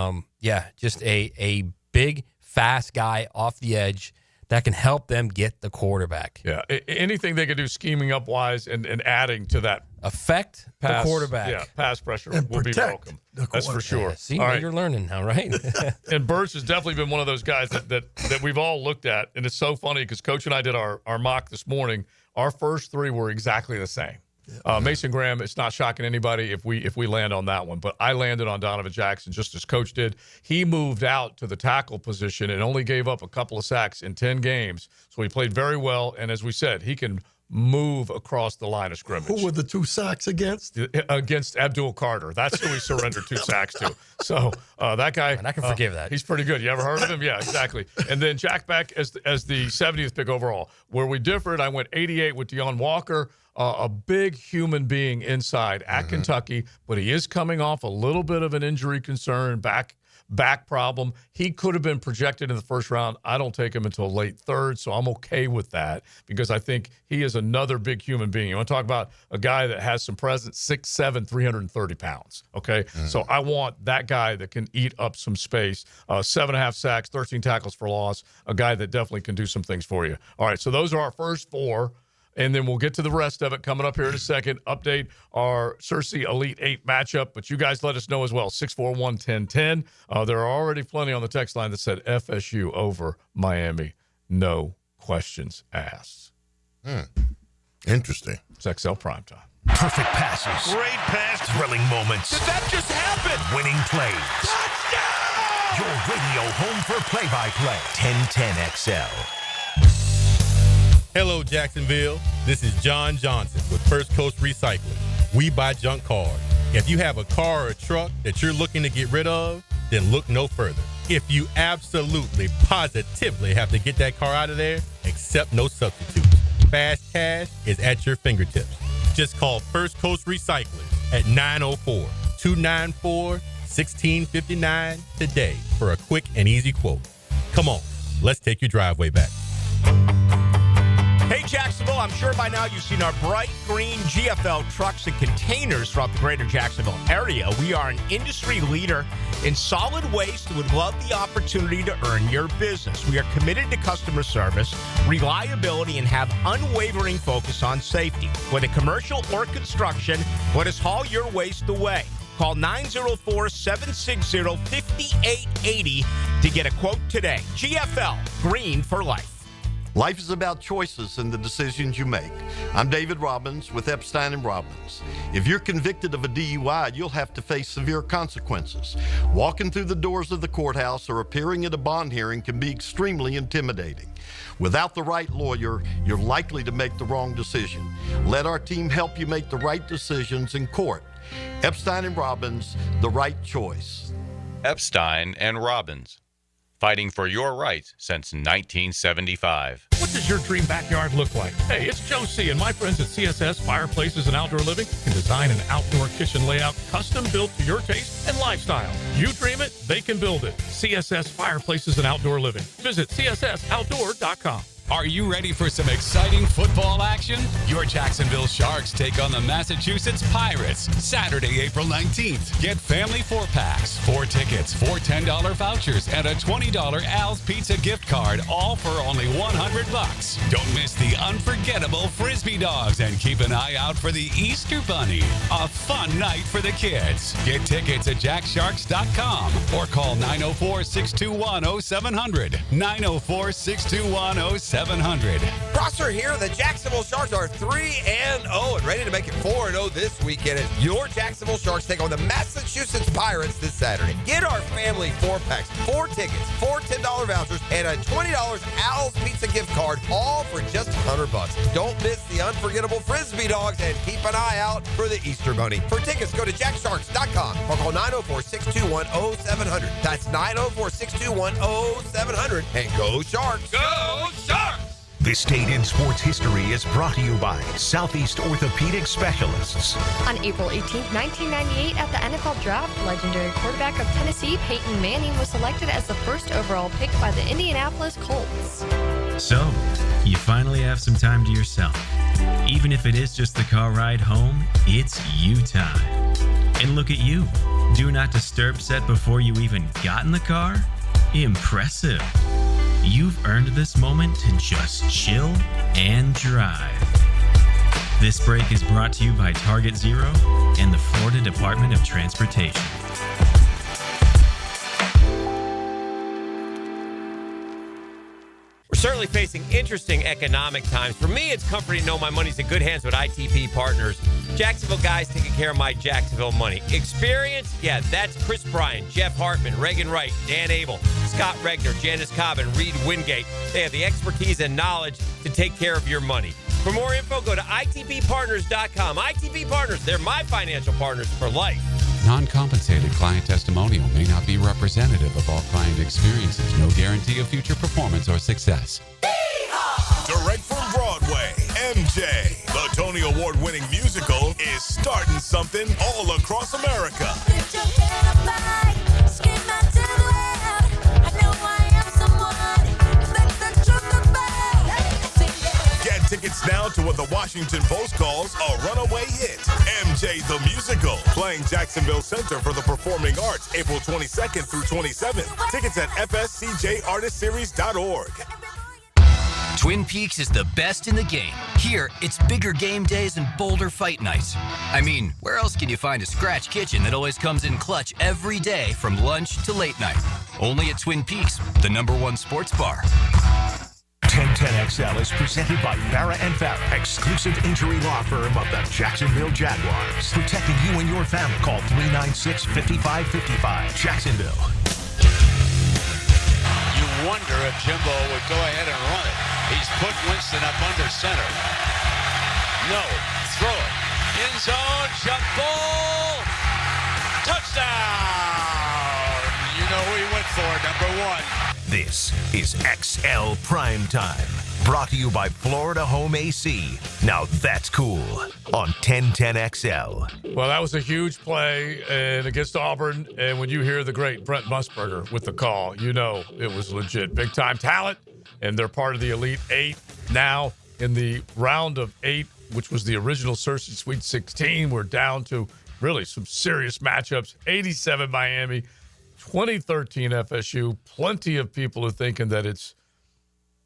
Just a big, fast guy off the edge that can help them get the quarterback. Yeah, anything they could do scheming up wise and adding to that affect the quarterback. Yeah, pass pressure and will be welcome. That's for sure. Yeah, see, all right. You're learning now, right? And Birch has definitely been one of those guys that we've all looked at, and it's so funny because Coach and I did our mock this morning. Our first 3 were exactly the same. Mason Graham, it's not shocking anybody if we land on that one, but I landed on Donovan Jackson just as Coach did. He moved out to the tackle position and only gave up a couple of sacks in 10 games, so he played very well. And as we said, he can move across the line of scrimmage. Who were the 2 sacks against? Against Abdul Carter. That's who he surrendered 2 sacks to. So that guy. And I can forgive that. He's pretty good. You ever heard of him? Yeah, exactly. And then Jack Beck as the 70th pick overall. Where we differed, I went 88 with Deion Walker. A big human being inside at Kentucky, but he is coming off a little bit of an injury concern, back problem. He could have been projected in the first round. I don't take him until late third, so I'm okay with that because I think he is another big human being. You want to talk about a guy that has some presence, 6'7", 330 pounds, okay? So I want that guy that can eat up some space, 7.5 sacks, 13 tackles for loss, a guy that definitely can do some things for you. All right, so those are our first 4. And then we'll get to the rest of it coming up here in a second. Update our Cersei Elite 8 matchup. But you guys let us know as well, 641-1010. There are already plenty on the text line that said FSU over Miami. No questions asked. Interesting. It's XL Primetime. Perfect passes. Great pass. Thrilling moments. Did that just happen? Winning plays. Touchdown! Your radio home for play-by-play. 1010XL. Hello, Jacksonville. This is John Johnson with First Coast Recycling. We buy junk cars. If you have a car or a truck that you're looking to get rid of, then look no further. If you absolutely, positively have to get that car out of there, accept no substitutes. Fast cash is at your fingertips. Just call First Coast Recycling at 904-294-1659 today for a quick and easy quote. Come on, let's take your driveway back. Hey, Jacksonville, I'm sure by now you've seen our bright green GFL trucks and containers throughout the greater Jacksonville area. We are an industry leader in solid waste and would love the opportunity to earn your business. We are committed to customer service, reliability, and have unwavering focus on safety. Whether commercial or construction, let us haul your waste away. Call 904-760-5880 to get a quote today. GFL, green for life. Life is about choices and the decisions you make. I'm David Robbins with Epstein & Robbins. If you're convicted of a DUI, you'll have to face severe consequences. Walking through the doors of the courthouse or appearing at a bond hearing can be extremely intimidating. Without the right lawyer, you're likely to make the wrong decision. Let our team help you make the right decisions in court. Epstein & Robbins, the right choice. Epstein & Robbins. Fighting for your rights since 1975. What does your dream backyard look like? Hey, it's Joe C. and my friends at CSS Fireplaces and Outdoor Living can design an outdoor kitchen layout custom built to your taste and lifestyle. You dream it, they can build it. CSS Fireplaces and Outdoor Living. Visit cssoutdoor.com. Are you ready for some exciting football action? Your Jacksonville Sharks take on the Massachusetts Pirates Saturday, April 19th. Get family 4-packs, 4 tickets, 4 $10 vouchers, and a $20 Al's Pizza gift card, all for only $100. Don't miss the unforgettable Frisbee Dogs and keep an eye out for the Easter Bunny. A fun night for the kids. Get tickets at jacksharks.com or call 904-621-0700. 904-621-0700. Prosser here. The Jacksonville Sharks are 3-0 and ready to make it 4-0 this weekend as your Jacksonville Sharks take on the Massachusetts Pirates this Saturday. Get our family 4-packs, 4 tickets, 4 $10 vouchers, and a $20 Al's Pizza gift card, all for just $100. Don't miss the unforgettable Frisbee Dogs and keep an eye out for the Easter Bunny. For tickets, go to jacksharks.com or call 904-621-0700. That's 904-621-0700. And go Sharks! Go Sharks! This date in sports history is brought to you by Southeast Orthopedic Specialists. On April 18, 1998, at the NFL Draft, legendary quarterback of Tennessee, Peyton Manning, was selected as the first overall pick by the Indianapolis Colts. So, you finally have some time to yourself. Even if it is just the car ride home, it's you time. And look at you. Do not disturb set before you even got in the car? Impressive. You've earned this moment to just chill and drive. This break is brought to you by Target Zero and the Florida Department of Transportation. We're certainly facing interesting economic times. For me, it's comforting to know my money's in good hands with ITP Partners. Jacksonville guys taking care of my Jacksonville money. Experience? Yeah, that's Chris Bryan, Jeff Hartman, Reagan Wright, Dan Abel, Scott Regner, Janice Cobb, and Reed Wingate. They have the expertise and knowledge to take care of your money. For more info, go to itppartners.com. ITP Partners, they're my financial partners for life. Non-compensated client testimonial may not be representative of all client experiences. No guarantee of future performance or success. Direct from Broadway, MJ, the Tony Award-winning musical, is starting something all across America. Get tickets now to what the Washington Post calls a runaway hit. MJ the Musical, playing Jacksonville Center for the Performing Arts April 22nd through 27th. Tickets at fscjartistseries.org. Twin Peaks is the best in the game. Here, it's bigger game days and bolder fight nights. I mean, where else can you find a scratch kitchen that always comes in clutch every day from lunch to late night? Only at Twin Peaks, the #1 sports bar. 1010XL is presented by Farrah & Farrah, exclusive injury law firm of the Jacksonville Jaguars. Protecting you and your family. Call 396-5555. Jacksonville. You wonder if Jimbo would go ahead and run it. He's put Winston up under center. No. Throw it. End zone. Jump ball. Touchdown. You know who he went for, #1. This is XL Primetime. Brought to you by Florida Home AC. Now that's cool on 1010XL. Well, that was a huge play and against Auburn. And when you hear the great Brent Musburger with the call, you know it was legit. Big time talent. And they're part of the Elite Eight now in the round of 8, which was the original Cersei Sweet 16. We're down to really some serious matchups. 87 Miami, 2013 FSU. Plenty of people are thinking that it's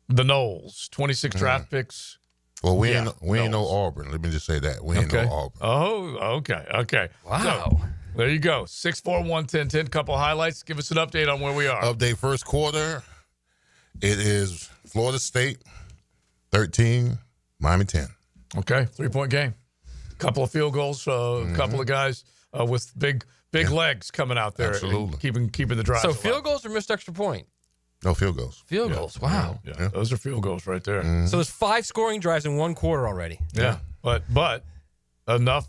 the Noles. 26 draft picks. Well, we ain't no Auburn. Let me just say that. We ain't no Auburn. Oh, okay. Wow. So, there you go. 641-1010. Couple highlights. Give us an update on where we are. Update first quarter. It is Florida State 13, Miami 10. Okay, 3-point game. Couple of field goals. A couple of guys with big legs coming out there. Absolutely. Keeping the drive. So field goals or missed extra point? No, field goals. Field goals. Wow. Yeah, those are field goals right there. So there's 5 scoring drives in 1 quarter already. Yeah, but enough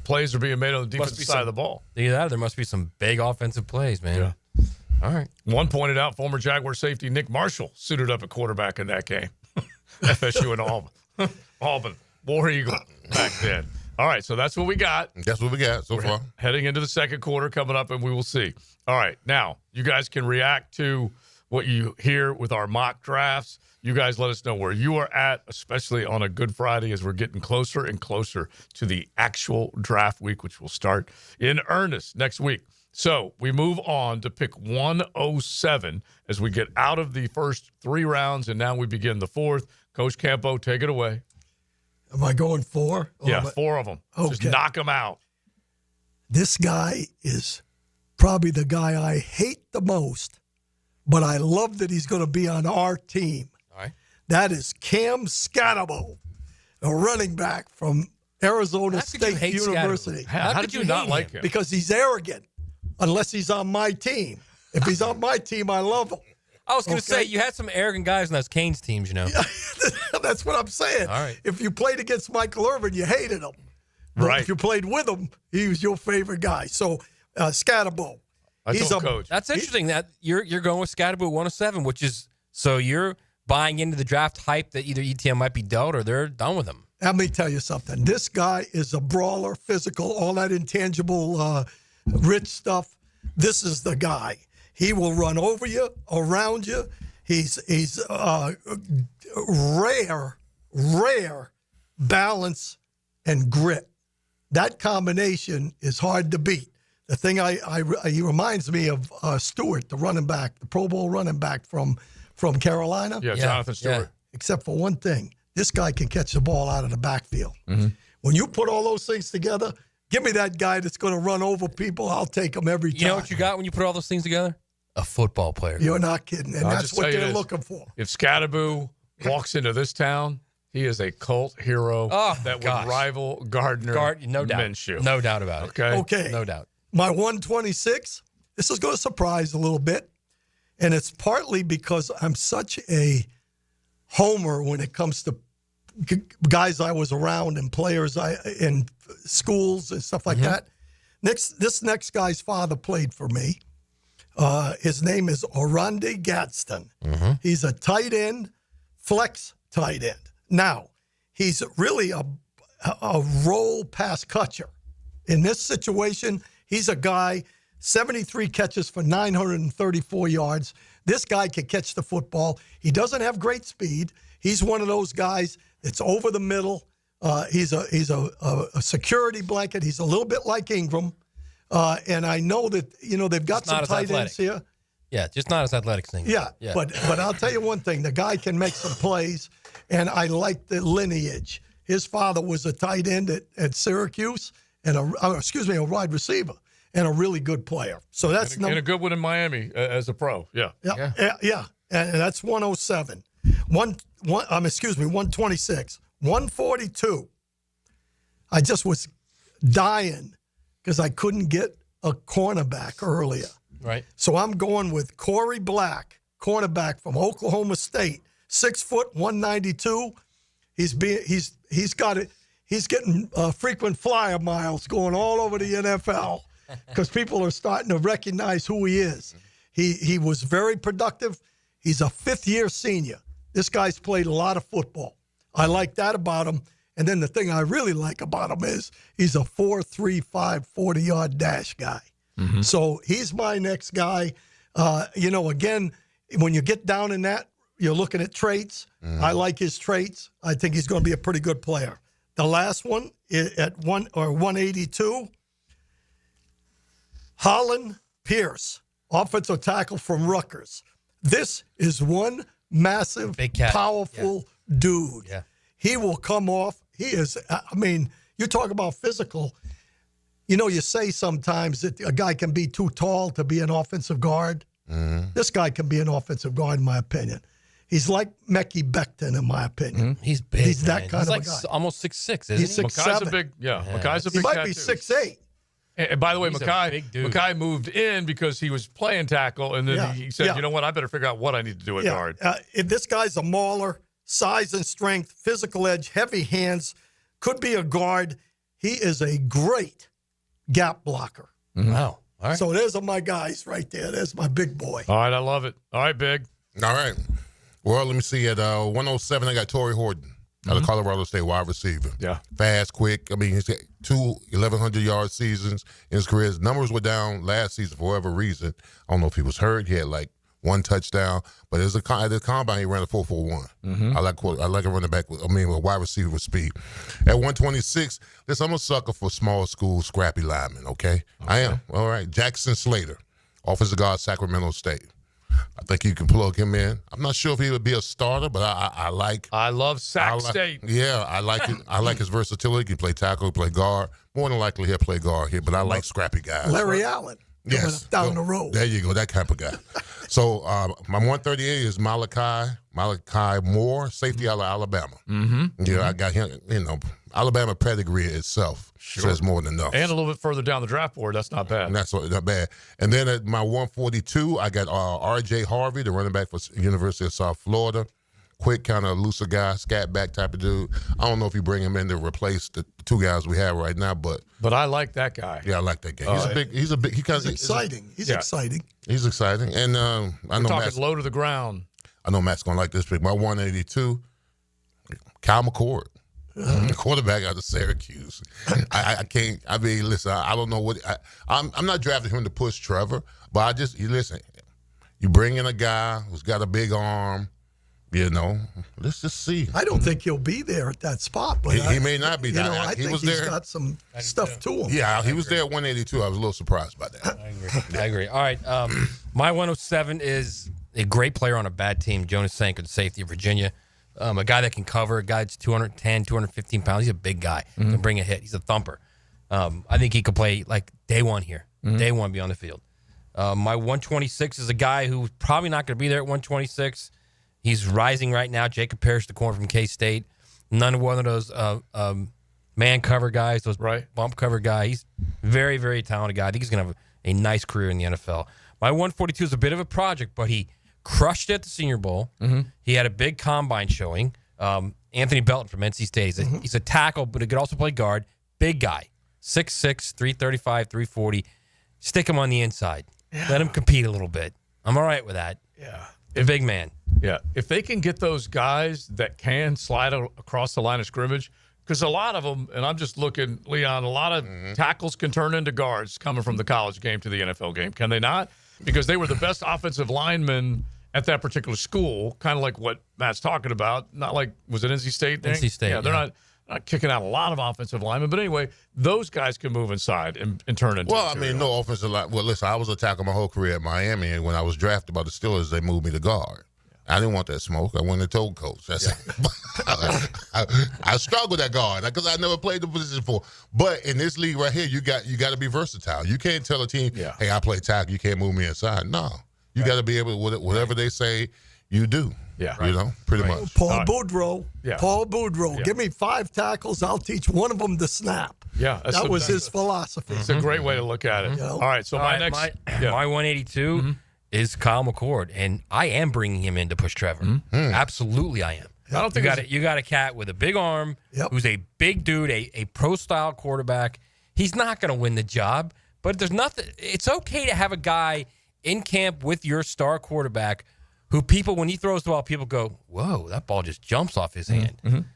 plays are being made on the defensive side of the ball. Either that or there must be some big offensive plays, man. Yeah. All right. One pointed out former Jaguar safety Nick Marshall suited up at quarterback in that game. FSU and Auburn. Auburn. War Eagle back then. All right, so that's what we got. That's what we got so far. Heading into the second quarter coming up, and we will see. All right, now, you guys can react to what you hear with our mock drafts. You guys let us know where you are at, especially on a Good Friday as we're getting closer and closer to the actual draft week, which will start in earnest next week. So we move on to pick 107 as we get out of the first 3 rounds, and now we begin the 4th. Coach Campo, take it away. Am I going 4? Yeah, 4 of them. Okay. Just knock them out. This guy is probably the guy I hate the most, but I love that he's going to be on our team. All right. That is Cam Scatterbo, a running back from Arizona State University. How did you not like him? Because he's arrogant, unless he's on my team. If he's on my team, I love him. I was going to say, you had some arrogant guys in those Canes teams, you know. That's what I'm saying. All right. If you played against Michael Irvin, you hated him. But right. if you played with him, he was your favorite guy. So, Scatterbo. Coach. That's interesting that you're going with Scatterbo 107, which is, so you're buying into the draft hype that either ETN might be dealt or they're done with him. Let me tell you something. This guy is a brawler, physical, all that intangible, rich stuff. This is the guy. He will run over you, around you. He's rare balance and grit. That combination is hard to beat. The thing he reminds me of Stewart, the running back, the Pro Bowl running back from Carolina. Yeah, Jonathan Stewart. Yeah. Except for one thing, this guy can catch the ball out of the backfield. When you put all those things together, give me that guy that's going to run over people. I'll take him every time. You know what you got when you put all those things together? A football player. You're not kidding. And that's what they're looking for. If Scatterbo walks into this town, he is a cult hero that would rival Gardner no doubt. Minshew. No doubt about it. Okay. No doubt. My 126, this is going to surprise a little bit. And it's partly because I'm such a homer when it comes to guys I was around and players in schools and stuff like that. This next guy's father played for me. His name is Orande Gadsden. He's a tight end, flex tight end. Now, he's really a roll pass catcher. In this situation, he's a guy, 73 catches for 934 yards. This guy can catch the football. He doesn't have great speed. He's one of those guys that's over the middle. He's a security blanket. He's a little bit like Ingram. And I know that, they've got some tight ends here. Yeah, just not as athletic as Ingram. Yeah, but I'll tell you one thing. The guy can make some plays, and I like the lineage. His father was a tight end at Syracuse, and a wide receiver, and a really good player. So that's and a good one in Miami as a pro. Yeah. And that's 107. 126. 142. I just was dying because I couldn't get a cornerback earlier. Right. So I'm going with Corey Black, cornerback from Oklahoma State, 6 foot, 192. He's got it. He's getting frequent flyer miles going all over the NFL because people are starting to recognize who he is. He was very productive. He's a fifth-year senior. This guy's played a lot of football. I like that about him. And then the thing I really like about him is he's a 4.35 40-yard dash guy. So he's my next guy. Again, when you get down in that, you're looking at traits. I like his traits. I think he's going to be a pretty good player. The last one at 182, Holland Pierce, offensive tackle from Rutgers. This is one massive, powerful dude. Yeah. He will come off. He is, you talk about physical. You say sometimes that a guy can be too tall to be an offensive guard. This guy can be an offensive guard, in my opinion. He's like Mekhi Becton, in my opinion. He's big. He's that kind of a guy. Almost 6'6", isn't He's he? 6'7". Makai's a big He might cat be too. 6'8". And by the way, He's a big dude. Makai moved in because he was playing tackle, and then he said, you know what, I better figure out what I need to do at guard. This guy's a mauler, size and strength, physical edge, heavy hands, could be a guard. He is a great gap blocker. Wow. All right. So there's my guys right there. There's my big boy. All right, I love it. All right, Big. All right. Well, let me see. At 107, I got Torrey Horton out of Colorado State, wide receiver. Yeah. Fast, quick. He's got 2 1,100-yard seasons in his career. His numbers were down last season for whatever reason. I don't know if he was hurt. He had like 1 touchdown. But at the combine, he ran a 4.41. I like a running back with a wide receiver with speed. At 126, listen, I'm a sucker for small school scrappy linemen, okay? I am. All right. Jackson Slater, offensive guard, Sacramento State. I think you can plug him in. I'm not sure if he would be a starter, but I love Sac State. Yeah, I like it. I like his versatility. He can play tackle, he can play guard. More than likely, he'll play guard here, but I like scrappy guys. Larry Allen. Yes. Down the road. There you go, that type of guy. So my 138 is Malachi Moore, safety out of Alabama. Yeah, I got him, Alabama pedigree itself says more than enough. And a little bit further down the draft board, that's not bad. And that's not bad. And then at my 142, I got R.J. Harvey, the running back for University of South Florida. Quick, kind of looser guy, scat back type of dude. I don't know if you bring him in to replace the 2 guys we have right now, but I like that guy. Yeah, I like that guy. He's exciting. He's exciting. He's exciting. And I know Matt's low to the ground. I know Matt's gonna like this pick. My 182, Kyle McCord. Quarterback out of Syracuse. I can't. Listen. I don't know what. I'm not drafting him to push Trevor, but listen. You bring in a guy who's got a big arm. Let's just see. I don't think he'll be there at that spot, but he may not be. I he think was he's there. got some stuff to him. Yeah, he was there at 182. I was a little surprised by that. I agree. All right. My 107 is a great player on a bad team, Jonas Sanko, the safety of Virginia. A guy that can cover, a guy that's 210, 215 pounds. He's a big guy. Can bring a hit. He's a thumper. I think he could play like day one here. Day one, be on the field. My 126 is a guy who's probably not going to be there at 126. He's rising right now. Jacob Parrish, the corner from K-State. None of one of those man cover guys, those bump cover guys. He's very, very talented guy. I think he's going to have a nice career in the NFL. My 142 is a bit of a project, but he crushed it at the Senior Bowl. He had a big combine showing. Anthony Belton from NC State. He's a tackle, but he could also play guard. Big guy. 6'6", 335, 340. Stick him on the inside. Yeah. Let him compete a little bit. I'm all right with that. Yeah. A big man. Yeah. If they can get those guys that can slide across the line of scrimmage, because a lot of them, and I'm just looking, Leon, a lot of tackles can turn into guards coming from the college game to the NFL game. Can they not? Because they were the best offensive linemen at that particular school, kind of like what Matt's talking about. Not like, was it NC State thing? NC State, Yeah, they're not kicking out a lot of offensive linemen. But anyway, those guys can move inside and turn into Well, I mean, no offensive line. Well, listen, I was a tackle my whole career at Miami, and when I was drafted by the Steelers, they moved me to guard. I didn't want that smoke. I wanted to toe coach. I struggled at guard because I never played the position before. But in this league right here, you got to be versatile. You can't tell a team, hey, I play tackle, you can't move me inside. No. You got to be able to, whatever they say, you do. Yeah. You know, pretty much. Paul Boudreaux. Yeah. Paul Boudreaux. Yeah. Give me 5 tackles. I'll teach one of them to snap. Yeah. That was his philosophy. It's a great way to look at it. Yeah. All right. So my 182 is Kyle McCord, and I am bringing him in to push Trevor. Absolutely, I am. I don't think you got a cat with a big arm who's a big dude, a pro-style quarterback. He's not going to win the job, but there's nothing. It's okay to have a guy in camp with your star quarterback who people, when he throws the ball, people go, whoa, that ball just jumps off his hand.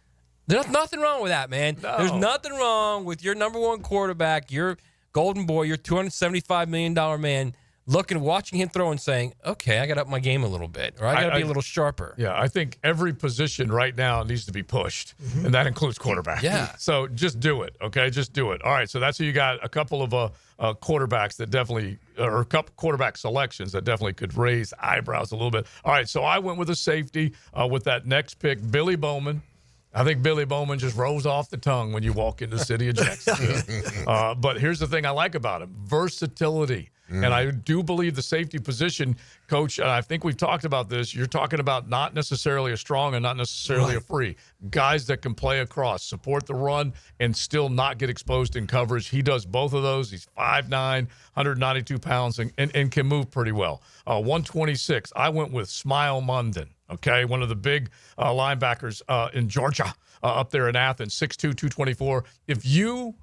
There's nothing wrong with that, man. No. There's nothing wrong with your number one quarterback, your golden boy, your $275 million man, watching him throw and saying, okay, I got to up my game a little bit, or I got to be a little sharper. Yeah, I think every position right now needs to be pushed, and that includes quarterback. Yeah. So just do it, okay? Just do it. All right, so that's who you got. A couple of quarterbacks that definitely, or a couple quarterback selections that definitely could raise eyebrows a little bit. All right, so I went with a safety with that next pick, Billy Bowman. I think Billy Bowman just rolls off the tongue when you walk into the city of Jacksonville. But here's the thing I like about him, versatility. And I do believe the safety position, Coach, and I think we've talked about this, you're talking about not necessarily a strong and not necessarily a free. Guys that can play across, support the run, and still not get exposed in coverage. He does both of those. He's 5'9", 192 pounds, and can move pretty well. 126, I went with Smile Munden, okay, one of the big linebackers in Georgia, up there in Athens, 6'2", 224. If you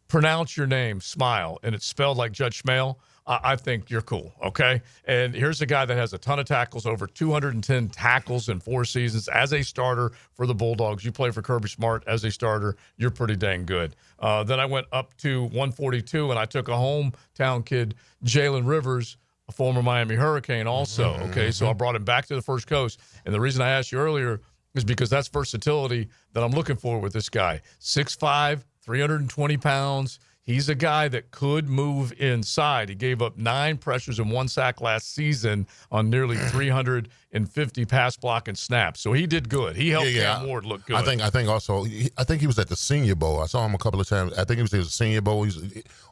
pronounce your name, Smile, and it's spelled like Judge Schmale, I think you're cool, okay? And here's a guy that has a ton of tackles, over 210 tackles in 4 seasons as a starter for the Bulldogs. You play for Kirby Smart as a starter, you're pretty dang good. Then I went up to 142, and I took a hometown kid, Jalen Rivers, a former Miami Hurricane also, okay? So I brought him back to the First Coast. And the reason I asked you earlier is because that's versatility that I'm looking for with this guy. 6'5", 320 pounds. He's a guy that could move inside. He gave up 9 pressures and 1 sack last season on nearly 350 pass block and snaps. So he did good. He helped Cam Ward look good. I think also he was at the Senior Bowl. I saw him a couple of times. I think he was at the Senior Bowl. He's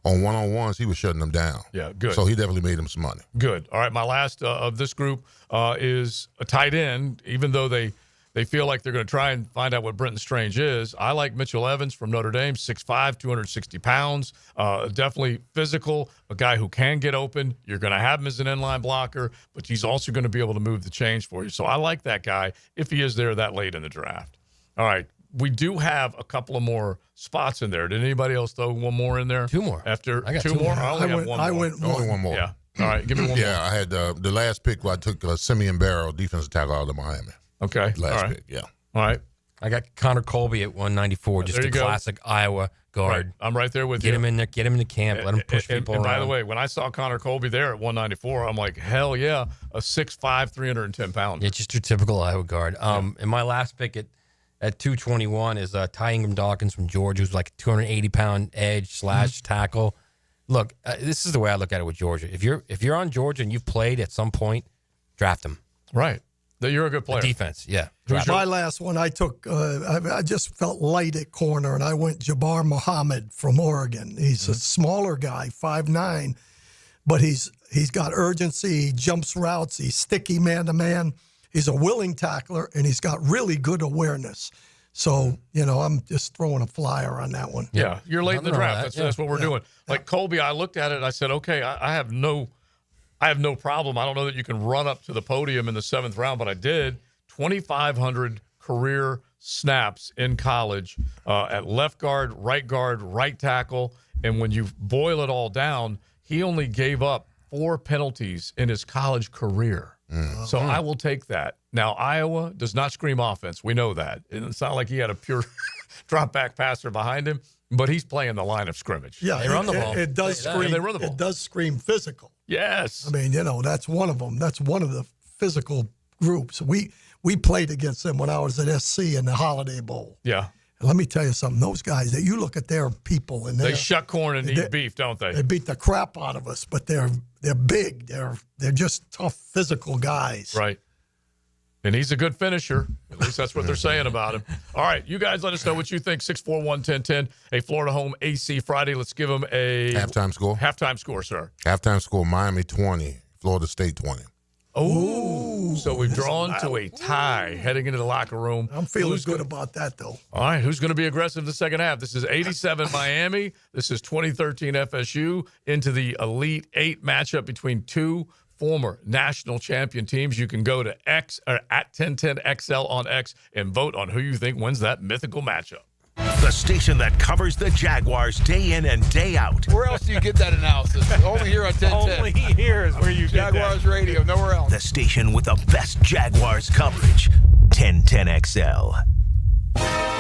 on one-on-ones. He was shutting them down. Yeah, good. So he definitely made him some money. Good. All right, my last of this group is a tight end, even though they feel like they're going to try and find out what Brenton Strange is. I like Mitchell Evans from Notre Dame, 6'5", 260 pounds, definitely physical, a guy who can get open. You're going to have him as an inline blocker, but he's also going to be able to move the chains for you. So I like that guy if he is there that late in the draft. All right, we do have a couple of more spots in there. Did anybody else throw one more in there? 2 more. I got 2 more. I only have one more. I went Only one more. Yeah. All right, give me one more. Yeah, I had the last pick. I took Simeon Barrow, defensive tackle out of Miami. Okay. Last pick, yeah. All right. I got Connor Colby at 194, just a classic Iowa guard. Right. I'm right there with you. Get him in there, get him in the camp, let him push people around. And by the way, when I saw Connor Colby there at 194, I'm like, hell yeah, a 6'5", 310 pounder. Yeah, just your typical Iowa guard. And my last pick at 221 is Ty Ingram Dawkins from Georgia, who's like a 280-pound edge / tackle. Look, this is the way I look at it with Georgia. If you're on Georgia and you've played at some point, draft him. Right. That you're a good player. The defense, yeah. My last one, I took, I just felt light at corner, and I went Jabbar Muhammad from Oregon. He's a smaller guy, 5'9", but he's got urgency. He jumps routes. He's sticky man-to-man. He's a willing tackler, and he's got really good awareness. So, I'm just throwing a flyer on that one. Yeah, you're late in the draft. That's what we're doing. Like Colby, I looked at it, and I said, okay, I have no problem. I don't know that you can run up to the podium in the 7th round, but I did. 2,500 career snaps in college at left guard, right tackle. And when you boil it all down, he only gave up 4 penalties in his college career. So I will take that. Now, Iowa does not scream offense. We know that. It's not like he had a pure drop-back passer behind him, but he's playing the line of scrimmage. Yeah, they run the ball. It does scream. They run the ball. It does scream physical. Yes. I mean, that's one of them. That's one of the physical groups. We played against them when I was at SC in the Holiday Bowl. Yeah. And let me tell you something. Those guys, that you look at their people and they shuck corn and eat beef, don't they? They beat the crap out of us, but they're big. They're just tough, physical guys. Right. And he's a good finisher. At least that's what they're saying about him. All right, you guys let us know what you think. 641-1010, a Florida home AC Friday. Let's give them a halftime score. Halftime score, sir. Halftime score: Miami 20, Florida State 20. Oh, so we've drawn to a tie heading into the locker room. I'm feeling good about that, though. All right, who's going to be aggressive the second half? This is 87 Miami. This is 2013 FSU into the Elite 8 matchup between two former national champion teams. You can go to X or at 1010XL on X and vote on who you think wins that mythical matchup. The station that covers the Jaguars day in and day out. Where else do you get that analysis? Only here on 1010. Only here is where you Jaguars radio, nowhere else. The station with the best Jaguars coverage, 1010XL.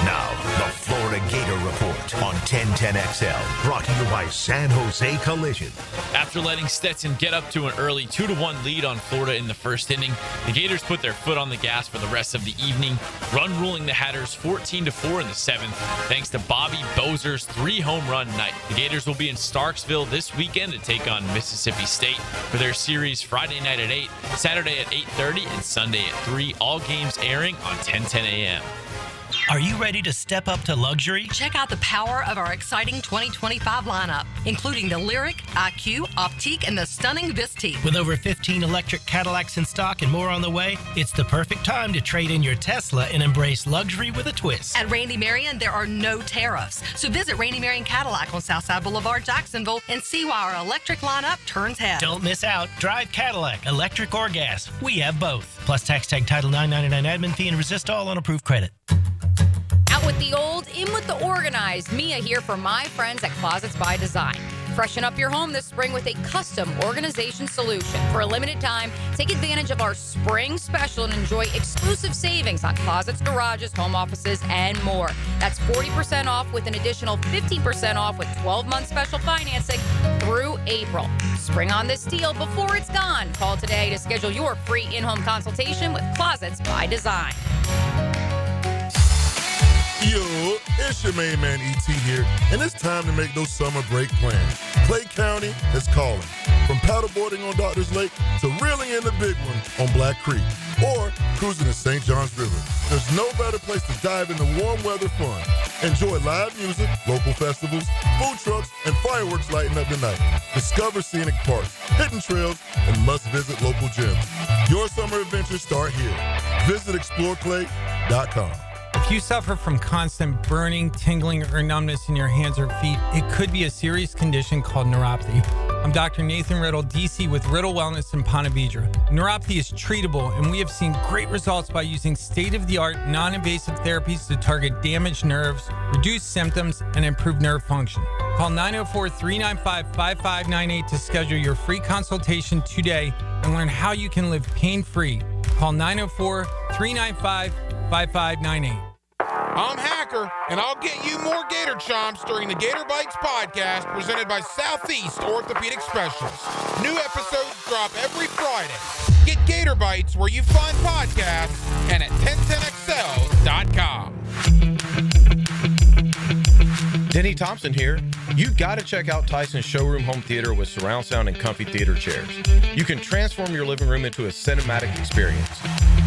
Now, the Florida Gator Report on 1010XL, brought to you by San Jose Collision. After letting Stetson get up to an early 2-1 lead on Florida in the first inning, the Gators put their foot on the gas for the rest of the evening, run ruling the Hatters 14-4 in the 7th, thanks to Bobby Bozer's 3-home run night. The Gators will be in Starksville this weekend to take on Mississippi State for their series Friday night at 8, Saturday at 8:30, and Sunday at 3, all games airing on 1010 a.m. Are you ready to step up to luxury? Check out the power of our exciting 2025 lineup, including the Lyric, IQ, Optique, and the stunning Vistique. With over 15 electric Cadillacs in stock and more on the way, it's the perfect time to trade in your Tesla and embrace luxury with a twist. At Randy Marion, there are no tariffs. So visit Randy Marion Cadillac on Southside Boulevard, Jacksonville, and see why our electric lineup turns heads. Don't miss out. Drive Cadillac, electric or gas. We have both. Plus tax tag title $9.99 admin fee and resist all on approved credit. Out with the old, in with the organized. Mia here for my friends at Closets by Design. Freshen up your home this spring with a custom organization solution. For a limited time, take advantage of our spring special and enjoy exclusive savings on closets, garages, home offices, and more. That's 40% off with an additional 50% off with 12-month special financing through April. Spring on this deal before it's gone. Call today to schedule your free in-home consultation with Closets by Design. Yo, it's your main man E.T. here, and it's time to make those summer break plans. Clay County is calling. From paddleboarding on Doctors Lake to reeling in the big one on Black Creek or cruising the St. Johns River. There's no better place to dive into warm weather fun. Enjoy live music, local festivals, food trucks, and fireworks lighting up the night. Discover scenic parks, hidden trails, and must-visit local gyms. Your summer adventures start here. Visit exploreclay.com. If you suffer from constant burning, tingling, or numbness in your hands or feet, it could be a serious condition called neuropathy. I'm Dr. Nathan Riddle, DC with Riddle Wellness in Ponte Vedra. Neuropathy is treatable, and we have seen great results by using state-of-the-art, non-invasive therapies to target damaged nerves, reduce symptoms, and improve nerve function. Call 904-395-5598 to schedule your free consultation today and learn how you can live pain-free. Call 904-395-5598. I'm Hacker, and I'll get you more Gator Chomps during the Gator Bites podcast presented by Southeast Orthopedic Specialists. New episodes drop every Friday. Get Gator Bites where you find podcasts and at 1010XL.com. Denny Thompson here. You gotta check out Tyson's Showroom Home Theater with surround sound and comfy theater chairs. You can transform your living room into a cinematic experience.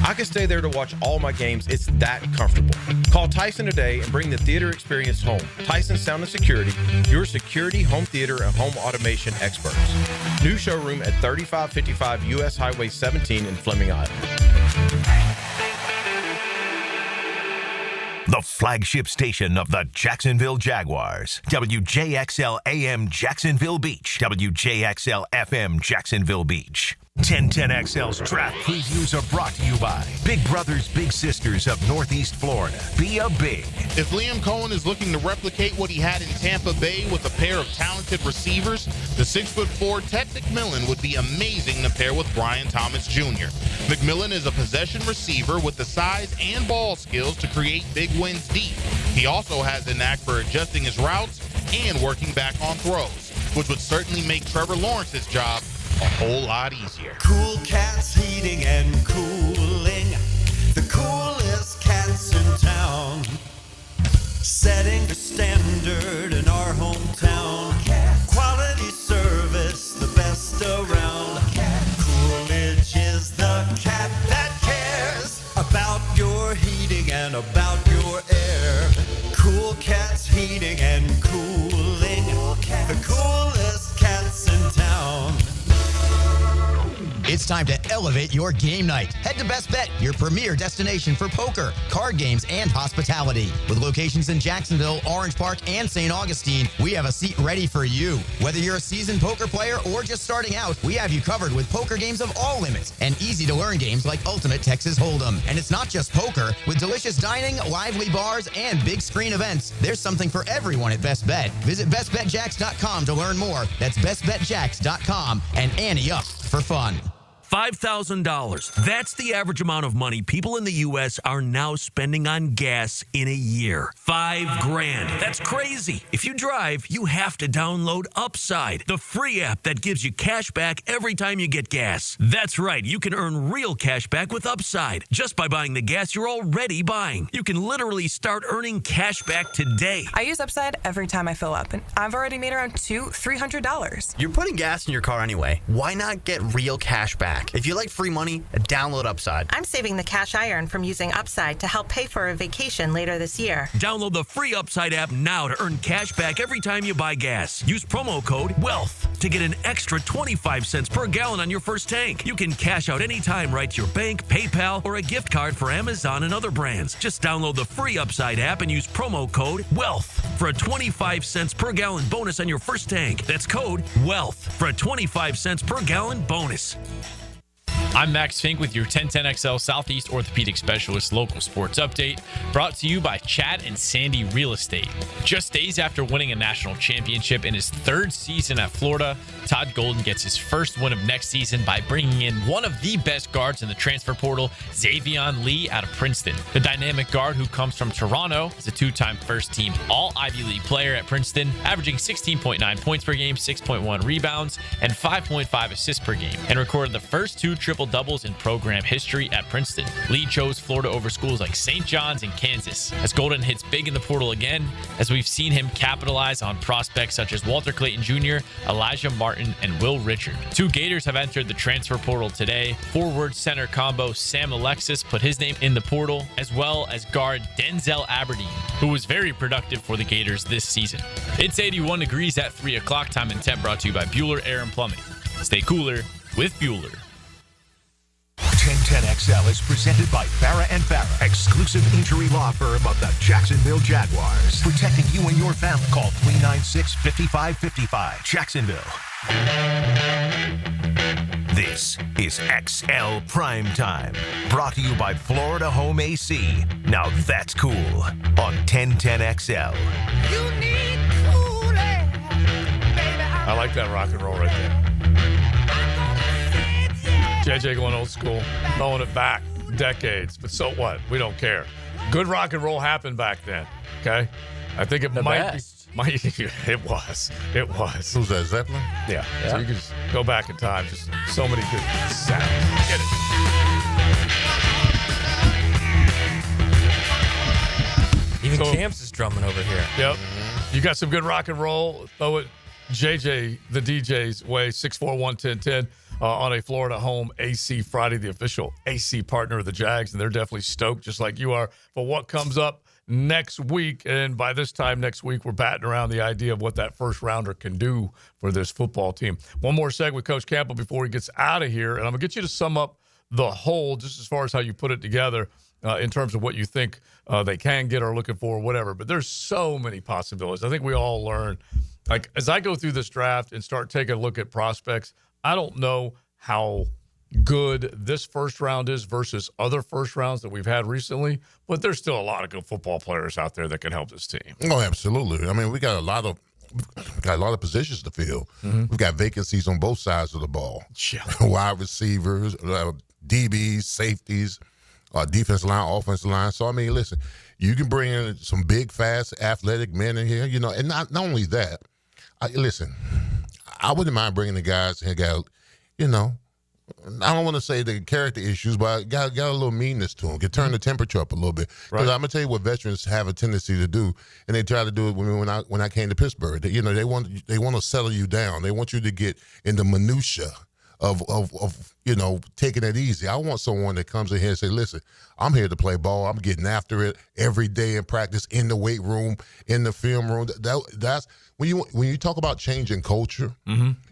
I can stay there to watch all my games. It's that comfortable. Call Tyson today and bring the theater experience home. Tyson Sound and Security, your security, home theater, and home automation experts. New showroom at 3555 U.S. Highway 17 in Fleming, Iowa. The flagship station of the Jacksonville Jaguars. WJXL AM Jacksonville Beach. WJXL FM Jacksonville Beach. 1010XL's draft previews are brought to you by Big Brothers Big Sisters of Northeast Florida. Be a big. If Liam Cohen is looking to replicate what he had in Tampa Bay with a pair of talented receivers, the 6'4" Ted McMillan would be amazing to pair with Brian Thomas Jr. McMillan is a possession receiver with the size and ball skills to create big wins deep. He also has a knack for adjusting his routes and working back on throws, which would certainly make Trevor Lawrence's job a whole lot easier. Cool Cats Heating and Cooling, the coolest cats in town, setting the standard in our hometown. Quality service, the best around. Coolidge is the cat that cares about your heating and about your air. Cool Cats Heating and Cooling, the coolest cats in town. It's time to elevate your game night. Head to Best Bet, your premier destination for poker, card games, and hospitality. With locations in Jacksonville, Orange Park, and St. Augustine, we have a seat ready for you. Whether you're a seasoned poker player or just starting out, we have you covered with poker games of all limits and easy-to-learn games like Ultimate Texas Hold'em. And it's not just poker. With delicious dining, lively bars, and big screen events, there's something for everyone at Best Bet. Visit bestbetjacks.com to learn more. That's bestbetjacks.com and ante up for fun. $5,000. That's the average amount of money people in the U.S. are now spending on gas in a year. $5,000. That's crazy. If you drive, you have to download Upside, the free app that gives you cash back every time you get gas. That's right. You can earn real cash back with Upside just by buying the gas you're already buying. You can literally start earning cash back today. I use Upside every time I fill up, and I've already made around $300. You're putting gas in your car anyway. Why not get real cash back? If you like free money, download Upside. I'm saving the cash I earn from using Upside to help pay for a vacation later this year. Download the free Upside app now to earn cash back every time you buy gas. Use promo code WEALTH to get an extra 25 cents per gallon on your first tank. You can cash out anytime right to your bank, PayPal, or a gift card for Amazon and other brands. Just download the free Upside app and use promo code WEALTH for a 25 cents per gallon bonus on your first tank. That's code WEALTH for a 25 cents per gallon bonus. I'm Max Fink with your 1010XL Southeast Orthopedic Specialist local sports update, brought to you by Chad and Sandy Real Estate. Just days after winning a national championship in his third season at Florida, Todd Golden gets his first win of next season by bringing in one of the best guards in the transfer portal, Xavion Lee out of Princeton. The dynamic guard who comes from Toronto is a two-time first-team All-Ivy League player at Princeton, averaging 16.9 points per game, 6.1 rebounds, and 5.5 assists per game, and recorded the first two triple-doubles in program history at Princeton. Lee chose Florida over schools like St. John's and Kansas, as Golden hits big in the portal again, as we've seen him capitalize on prospects such as Walter Clayton Jr., Elijah Martin, and Will Richard. Two Gators have entered the transfer portal today. Forward center combo Sam Alexis put his name in the portal, as well as guard Denzel Aberdeen, who was very productive for the Gators this season. It's 81 degrees at 3 o'clock. Time and temp brought to you by Bueller Air and Plumbing. Stay cooler with Bueller. 1010XL is presented by Farrah & Farrah, exclusive injury law firm of the Jacksonville Jaguars. Protecting you and your family. Call 396-5555. Jacksonville. This is XL Primetime, brought to you by Florida Home AC. Now that's cool on 1010XL. You need cooling, baby. I like that rock and roll right there. JJ going old school, throwing it back decades, but so what? We don't care. Good rock and roll happened back then, okay? I think it it was. Who's that, Zeppelin? Yeah. So you can just go back in time. Just so many good sounds. Get it. Even Camps is drumming over here. Yep. You got some good rock and roll. Throw it JJ, the DJ's way, 641-1010 on a Florida Home AC Friday, the official AC partner of the Jags. And they're definitely stoked, just like you are, for what comes up next week. And by this time next week, we're batting around the idea of what that first rounder can do for this football team. One more segment with Coach Campbell before he gets out of here. And I'm going to get you to sum up the whole, just as far as how you put it together in terms of what you think they can get or looking for or whatever. But there's so many possibilities. I think we all learn. Like, as I go through this draft and start taking a look at prospects, I don't know how good this first round is versus other first rounds that we've had recently, but there's still a lot of good football players out there that can help this team. Oh, absolutely. I mean, we got a lot of positions to fill. We've got vacancies on both sides of the ball. Yeah. Wide receivers, DBs, safeties, defensive line, offensive line. So, I mean, listen, you can bring in some big, fast, athletic men in here, and not only that. I wouldn't mind bringing the guys who got, I don't want to say the character issues, but got a little meanness to them. Can turn the temperature up a little bit. Because I'm gonna tell you what veterans have a tendency to do, and they try to do it when I came to Pittsburgh. They want to settle you down. They want you to get in the minutia of taking it easy. I want someone that comes in here and say, listen, I'm here to play ball. I'm getting after it every day in practice, in the weight room, in the film room. That's when you talk about changing culture,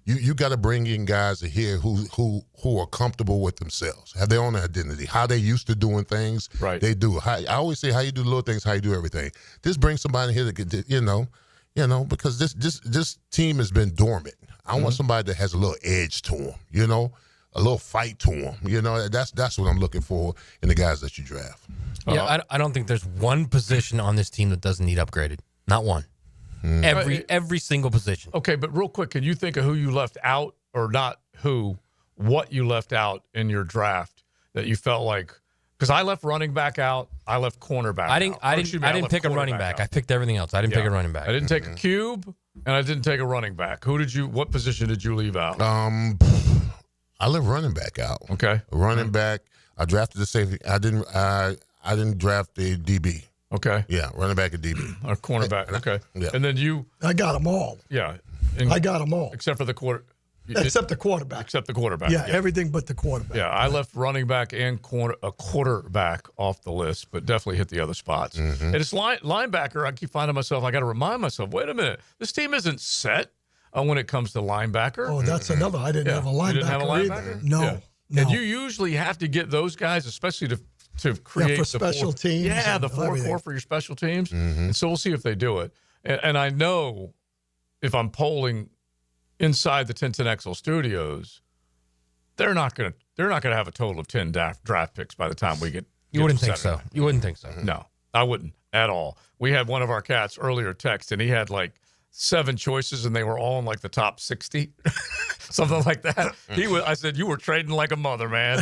you got to bring in guys here who are comfortable with themselves, have their own identity, how they used to doing things. Right. They do. I always say, how you do the little things, how you do everything. Just bring somebody here that could, because this team has been dormant. I want somebody that has a little edge to them, a little fight to them. That's what I'm looking for in the guys that you draft. Yeah, I don't think there's one position on this team that doesn't need upgraded. Not one. Every single position. Okay, but real quick, can you think of who you left out, or not who, what you left out in your draft that you felt like? Because I left running back out, I left cornerback out. I didn't pick a running back. I picked everything else. I didn't pick a running back. I didn't take a cube, and I didn't take a running back. What position did you leave out? I left running back out. Okay. Running back. I drafted the safety. I didn't draft the DB. Okay. Yeah, running back and DB. Or cornerback. Okay. Yeah. And then I got them all. Yeah. I got them all. Except for the quarter. Except the quarterback. Except the quarterback. Yeah, everything but the quarterback. Yeah, I left running back and a quarterback off the list, but definitely hit the other spots. And it's linebacker. I keep finding myself, I got to remind myself, wait a minute, this team isn't set when it comes to linebacker. Oh, that's another. I didn't have a linebacker. You didn't have a linebacker? Either. No. Yeah. No. And you usually have to get those guys, especially to create for special teams. Yeah, the four core for your special teams. And so we'll see if they do it. And I know if I'm polling inside the 1010XL studios, they're not going to have a total of 10 draft picks by the time we get. You wouldn't think so. You wouldn't think so. No, I wouldn't at all. We had one of our cats earlier text, and he had like 7 choices, and they were all in like the top 60, something like that. I said, you were trading like a mother, man,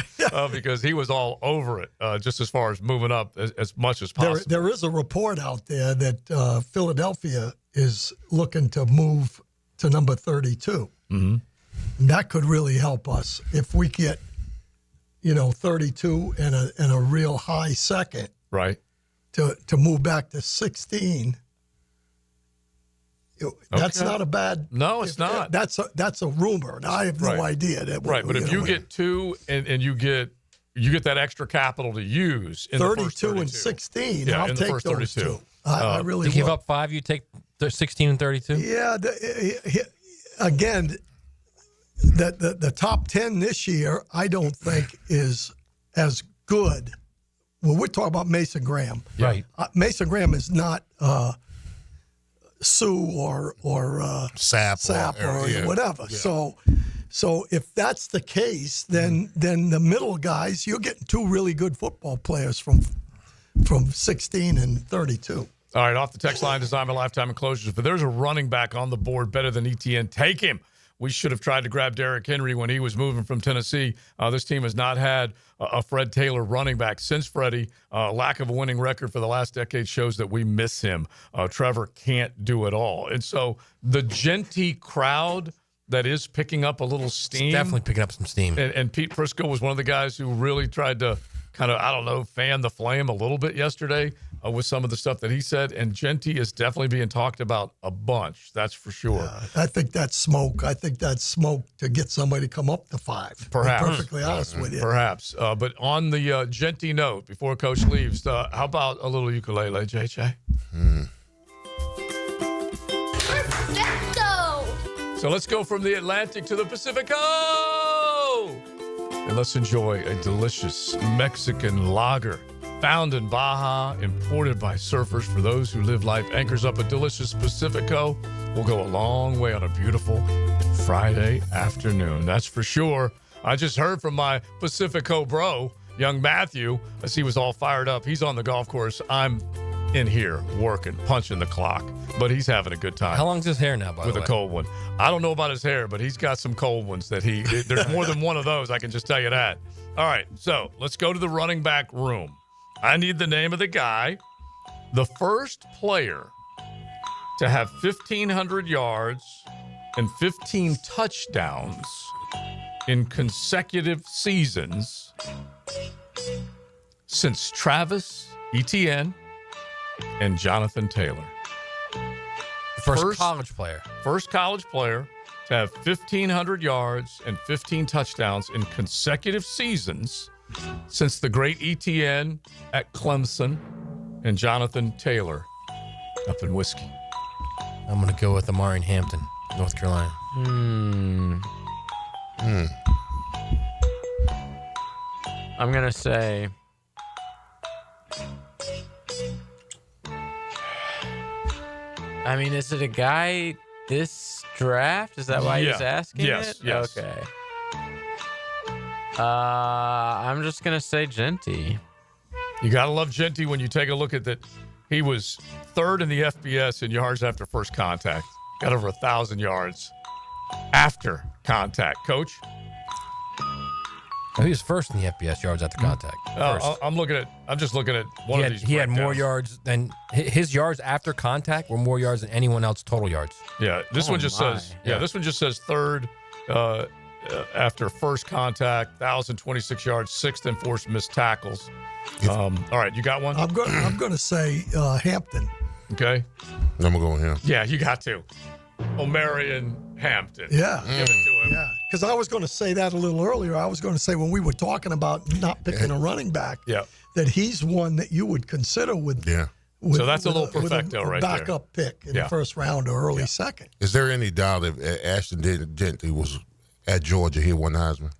because he was all over it, just as far as moving up as much as possible. There is a report out there that Philadelphia is looking to move to number 32. And that could really help us if we get, 32 and a real high second. Right. To move back to 16. That's not a bad. No, it's not. That's a rumor. I have no idea that. Right, but if you get 2 and you get that extra capital to use in 32 the first 32 and 16, yeah, I'll in take the first those 32. two. I really to give up 5, you take 16 and 32. Yeah. Again, the top 10 this year, I don't think is as good. Well, we're talking about Mason Graham, right? Mason Graham is not Sue or Sapp or whatever. Yeah. So if that's the case, then the middle guys, you're getting 2 really good football players from 16 and 32. All right, off the text line, design my lifetime enclosures. But there's a running back on the board better than ETN. Take him. We should have tried to grab Derrick Henry when he was moving from Tennessee. This team has not had a Fred Taylor running back since Freddie. Lack of a winning record for the last decade shows that we miss him. Trevor can't do it all. And so the Genty crowd that is picking up a little steam. It's definitely picking up some steam. And Pete Prisco was one of the guys who really tried to kind of, fan the flame a little bit yesterday with some of the stuff that he said. And Genty is definitely being talked about a bunch. That's for sure. Yeah, I think that's smoke. I think that's smoke to get somebody to come up to 5. Perhaps. To be perfectly honest with you. Perhaps. But on the Genty note, before Coach leaves, how about a little ukulele, JJ? Let's go! So let's go from the Atlantic to the Pacifico! And let's enjoy a delicious Mexican lager. Found in Baja, imported by surfers for those who live life. Anchors up a delicious Pacifico. Will go a long way on a beautiful Friday afternoon. That's for sure. I just heard from my Pacifico bro, young Matthew, as he was all fired up. He's on the golf course. I'm in here working, punching the clock, but he's having a good time. How long's his hair now, by the way? With a cold one. I don't know about his hair, but he's got some cold ones that there's more than one of those, I can just tell you that. All right, so let's go to the running back room. I need the name of the guy, the first player to have 1,500 yards and 15 touchdowns in consecutive seasons since Travis Etienne and Jonathan Taylor. First college player. First college player to have 1,500 yards and 15 touchdowns in consecutive seasons since the great Etienne at Clemson and Jonathan Taylor up in Whiskey. I'm going to go with Amari in Hampton, North Carolina. I'm going to say... I mean, is it a guy this draft? Is that why he's asking it? Yes. Okay. I'm just going to say Genty. You got to love Genty when you take a look at that. He was third in the FBS in yards after first contact. Got over 1,000 yards after contact. Coach? He was first in the FBS yards after contact. I'm just looking at one of these. He had more yards than his yards after contact were more yards than anyone else total yards. Yeah, this one just says. Yeah, this one just says third after first contact, 1,026 yards, sixth and fourth missed tackles. All right, you got one? I'm going to say Hampton. Okay. I'm going to go with him. Yeah, you got to. Omarion Hampton. Yeah. Give it to him. Yeah. Because I was going to say that a little earlier. I was going to say when we were talking about not picking a running back, that he's one that you would consider with. Yeah. So that's a little perfecto right there. Backup pick in the first round or early second. Is there any doubt if Ashton Genty was at Georgia, he won Heisman?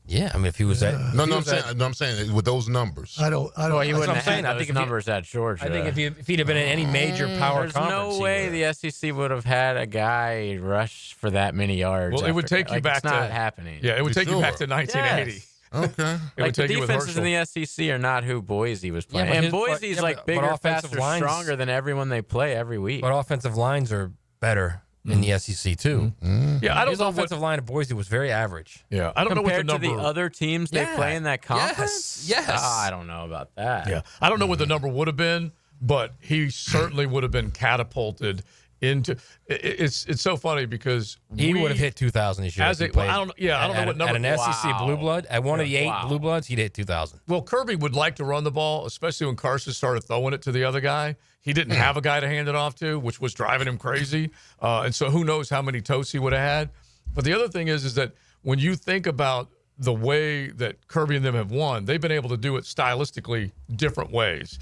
Yeah, I mean, if he was at I'm saying with those numbers. I don't. Well, he wouldn't have saying. had I those think numbers at Georgia. I think if he'd have been in any major power There's conference, no way the SEC would have had a guy rush for that many yards. Well, it would take you back it's to not happening. Yeah, it would take you back to 1980. Yes. Okay. It would take the you with defenses Herschel. in the SEC are not who Boise was playing. but And Boise's bigger, offensive faster, lines- stronger than everyone they play every week. but offensive lines are better in the SEC too. Yeah, I don't His know offensive line at Boise was very average. Yeah, I don't know what the Compared number. to the other teams they play in that conference? Yes. I don't know about that. Yeah, I don't know what the number would have been, but he certainly would have been catapulted into. It's so funny because He would have hit 2,000 this year. As if he a, well, played I don't know what number. at an SEC blue blood. At one of the 8 blue bloods, he'd hit 2,000. Well, Kirby would like to run the ball, especially when Carson started throwing it to the other guy. He didn't have a guy to hand it off to, which was driving him crazy. And so who knows how many totes he would have had. But the other thing is that when you think about the way that Kirby and them have won, they've been able to do it stylistically different ways.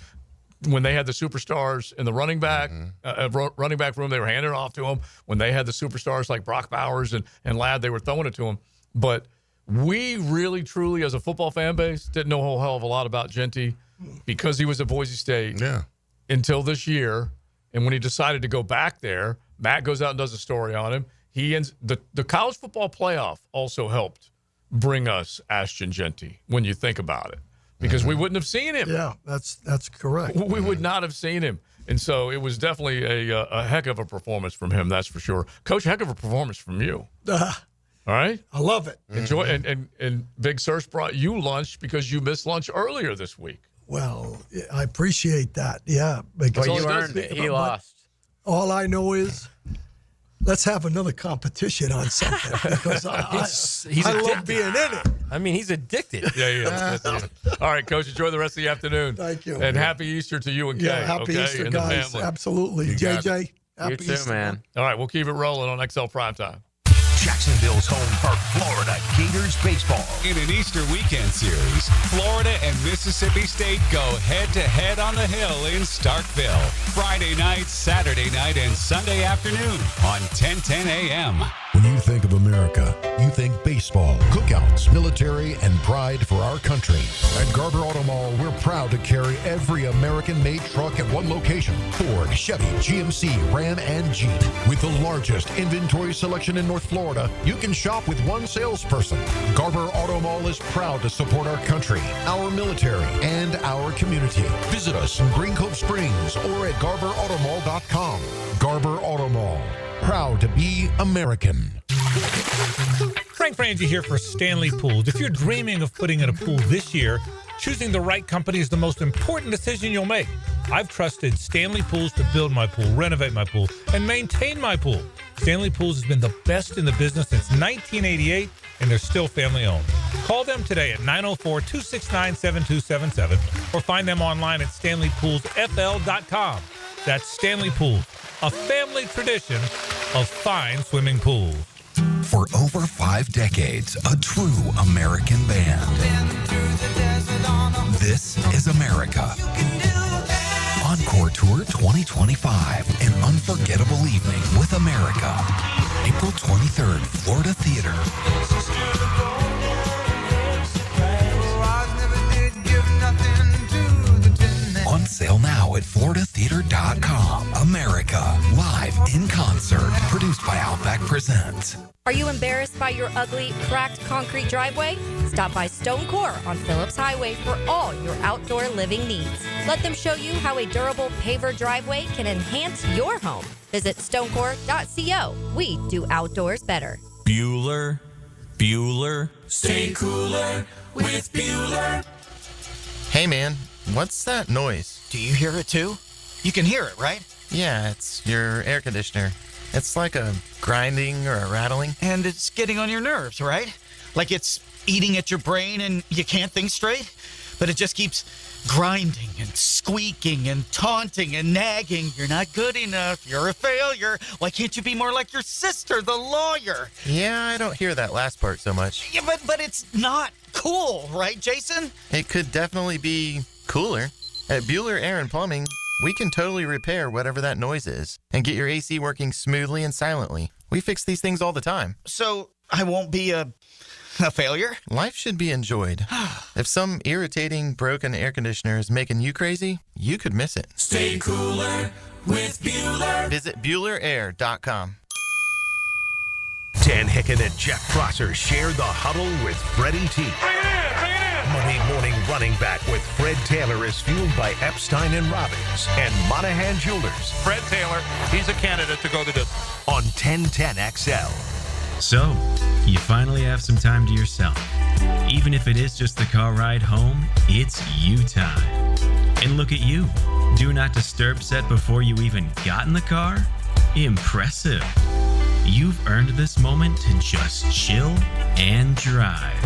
When they had the superstars in the running back room, they were handing it off to them. When they had the superstars like Brock Bowers and Ladd, they were throwing it to them. But we really, truly, as a football fan base, didn't know a whole hell of a lot about Genty because he was at Boise State until this year. And when he decided to go back there, Matt goes out and does a story on him. The college football playoff also helped bring us Ashton Genty when you think about it. Because we wouldn't have seen him. Yeah, that's correct. We would not have seen him. And so it was definitely a heck of a performance from him, that's for sure. Coach, heck of a performance from you. All right? I love it. Enjoy. And Big Search brought you lunch because you missed lunch earlier this week. Well, I appreciate that. Yeah. Because Well, you earned it. He lost. All I know is let's have another competition on something because I love being in it. I mean, he's addicted. Yeah. All right, Coach, enjoy the rest of the afternoon. Thank you. And happy Easter to you and Kay. Yeah, happy Easter, and guys. the family. Absolutely. You got JJ, happy You too, Easter. man. All right, we'll keep it rolling on XL Primetime. Jacksonville's home for Florida Gators baseball. In an Easter weekend series, Florida and Mississippi State go head-to-head on the Hill in Starkville. Friday night, Saturday night, and Sunday afternoon on 10:10 a.m. When you think of America, you think baseball, cookouts, military, and pride for our country. At Garber Auto Mall, we're proud to carry every American-made truck at one location. Ford, Chevy, GMC, Ram, and Jeep. With the largest inventory selection in North Florida, you can shop with one salesperson. Garber Auto Mall is proud to support our country, our military, and our community. Visit us in Green Cove Springs or at GarberAutomall.com. Garber Auto Mall. Proud to be American. Frank Frangie here for Stanley Pools. If you're dreaming of putting in a pool this year, choosing the right company is the most important decision you'll make. I've trusted Stanley Pools to build my pool, renovate my pool, and maintain my pool. Stanley Pools has been the best in the business since 1988, and they're still family-owned. Call them today at 904-269-7277 or find them online at StanleyPoolsFL.com. That's Stanley Pools, a family tradition of fine swimming pools. For over 5 decades, a true American band. This is America. Encore Tour 2025, an unforgettable evening with America. April 23rd, Florida Theater. On sale now at floridatheater.com. America, live in concert. Produced by Outback Presents. Are you embarrassed by your ugly, cracked concrete driveway? Stop by Stone Core on Phillips Highway for all your outdoor living needs. Let them show you how a durable paver driveway can enhance your home. Visit stonecore.co. We do outdoors better. Bueller. Stay cooler with Bueller. Hey man, what's that noise? Do you hear it too? You can hear it, right? Yeah, it's your air conditioner. It's like a grinding or a rattling. And it's getting on your nerves, right? Like it's eating at your brain and you can't think straight? But it just keeps grinding and squeaking and taunting and nagging. You're not good enough. You're a failure. Why can't you be more like your sister, the lawyer? Yeah, I don't hear that last part so much. Yeah, but it's not cool, right, Jason? It could definitely be cooler. At Bueller Air and Plumbing, we can totally repair whatever that noise is and get your AC working smoothly and silently. We fix these things all the time. So I won't be a failure? Life should be enjoyed. If some irritating, broken air conditioner is making you crazy, you could miss it. Stay cooler with Bueller. Visit BuellerAir.com. Dan Hicken and Jeff Prosser share the huddle with Freddie T. Monday morning running back with Fred Taylor is fueled by Epstein and Robbins and Monahan Jewelers. Fred Taylor, he's a candidate to go the distance. On 1010XL. So, you finally have some time to yourself. Even if it is just the car ride home, it's you time. And look at you. Do not disturb set before you even got in the car? Impressive. You've earned this moment to just chill and drive.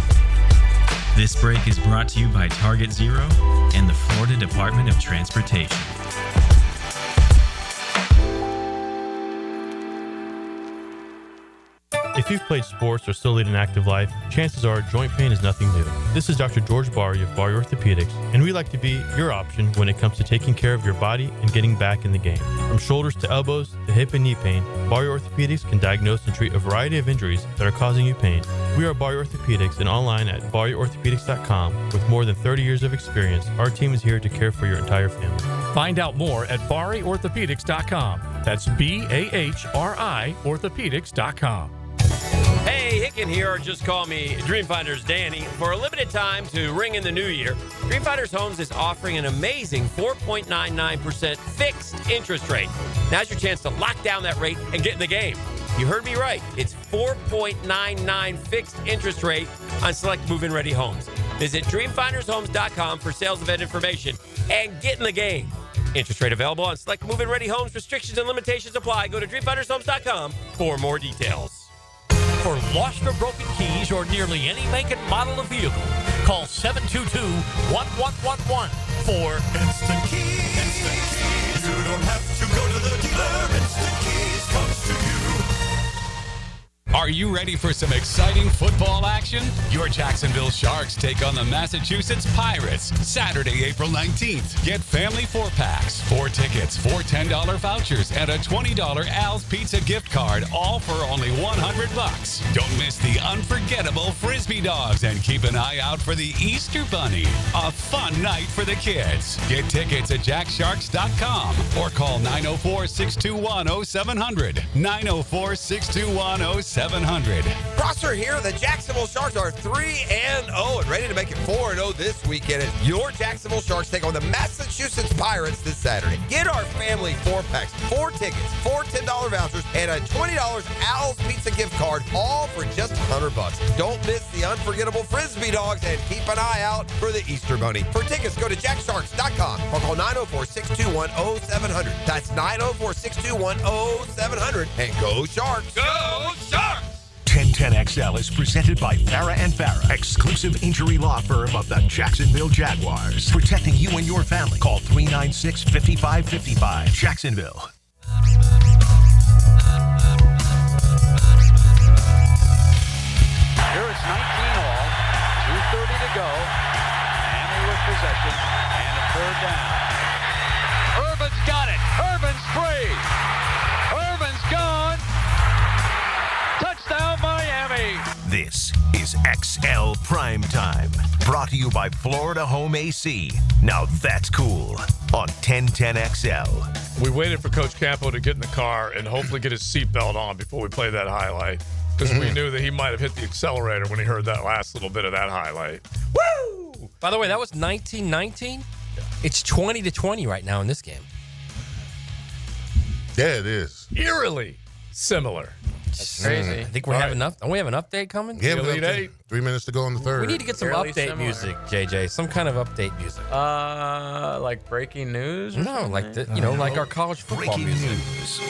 This break is brought to you by Target Zero and the Florida Department of Transportation. If you've played sports or still lead an active life, chances are joint pain is nothing new. This is Dr. George Barry of Barry Orthopedics, and we like to be your option when it comes to taking care of your body and getting back in the game. From shoulders to elbows to hip and knee pain, Barry Orthopedics can diagnose and treat a variety of injuries that are causing you pain. We are Barry Orthopedics and online at barryorthopedics.com. With more than 30 years of experience, our team is here to care for your entire family. Find out more at barryorthopedics.com. That's BAHRI orthopedics.com. Hey, Hicken here, or just call me Dreamfinders Danny. For a limited time to ring in the new year, Dreamfinders Homes is offering an amazing 4.99% fixed interest rate. Now's your chance to lock down that rate and get in the game. You heard me right. It's 4.99 fixed interest rate on select move-in ready homes. Visit dreamfindershomes.com for sales event information and get in the game. Interest rate available on select move-in ready homes. Restrictions and limitations apply. Go to dreamfindershomes.com for more details. For lost or broken keys or nearly any make and model of vehicle, call 722-1111 for Instant Keys. Instant Keys. You don't have to go to the dealer. Instant Keys comes to you. Are you ready for some exciting football action? Your Jacksonville Sharks take on the Massachusetts Pirates Saturday, April 19th. Get family 4-packs, 4 tickets, 4 $10 vouchers, and a $20 Al's Pizza gift card, all for only $100. Don't miss the unforgettable Frisbee Dogs and keep an eye out for the Easter Bunny. A fun night for the kids. Get tickets at jacksharks.com or call 904-621-0700. 904-621-0700. Prosser here. The Jacksonville Sharks are 3-0 and ready to make it 4-0 this weekend as your Jacksonville Sharks take on the Massachusetts Pirates this Saturday. Get our family 4-packs, 4 tickets, 4 $10 vouchers, and a $20 Al's Pizza gift card, all for just $100. Don't miss the unforgettable Frisbee Dogs and keep an eye out for the Easter Bunny. For tickets, go to jacksharks.com or call 904-621-0700. That's 904-621-0700. And go Sharks! Go Sharks! 1010XL is presented by Farah and Farah, exclusive injury law firm of the Jacksonville Jaguars. Protecting you and your family. Call 396-5555. Jacksonville. Here it's 19 all, 2:30 to go. Miami with possession and a third down. Urban's got it. Urban's free. Urban's gone. Touchdown, Miami. This is XL Primetime, brought to you by Florida Home AC. Now that's cool on 1010XL. We waited for Coach Campo to get in the car and hopefully get his seatbelt on before we play that highlight because we knew that he might have hit the accelerator when he heard that last little bit of that highlight. Woo! By the way, that was 19-19. It's 20-20 right now in this game. Yeah, it is. Eerily similar. That's crazy. I think we have enough. Don't we have an update coming? Yeah, Elite 8. 3 minutes to go in the third. We need to get some update music, JJ. Some kind of update music. Like breaking news? Or no, like like our college football music.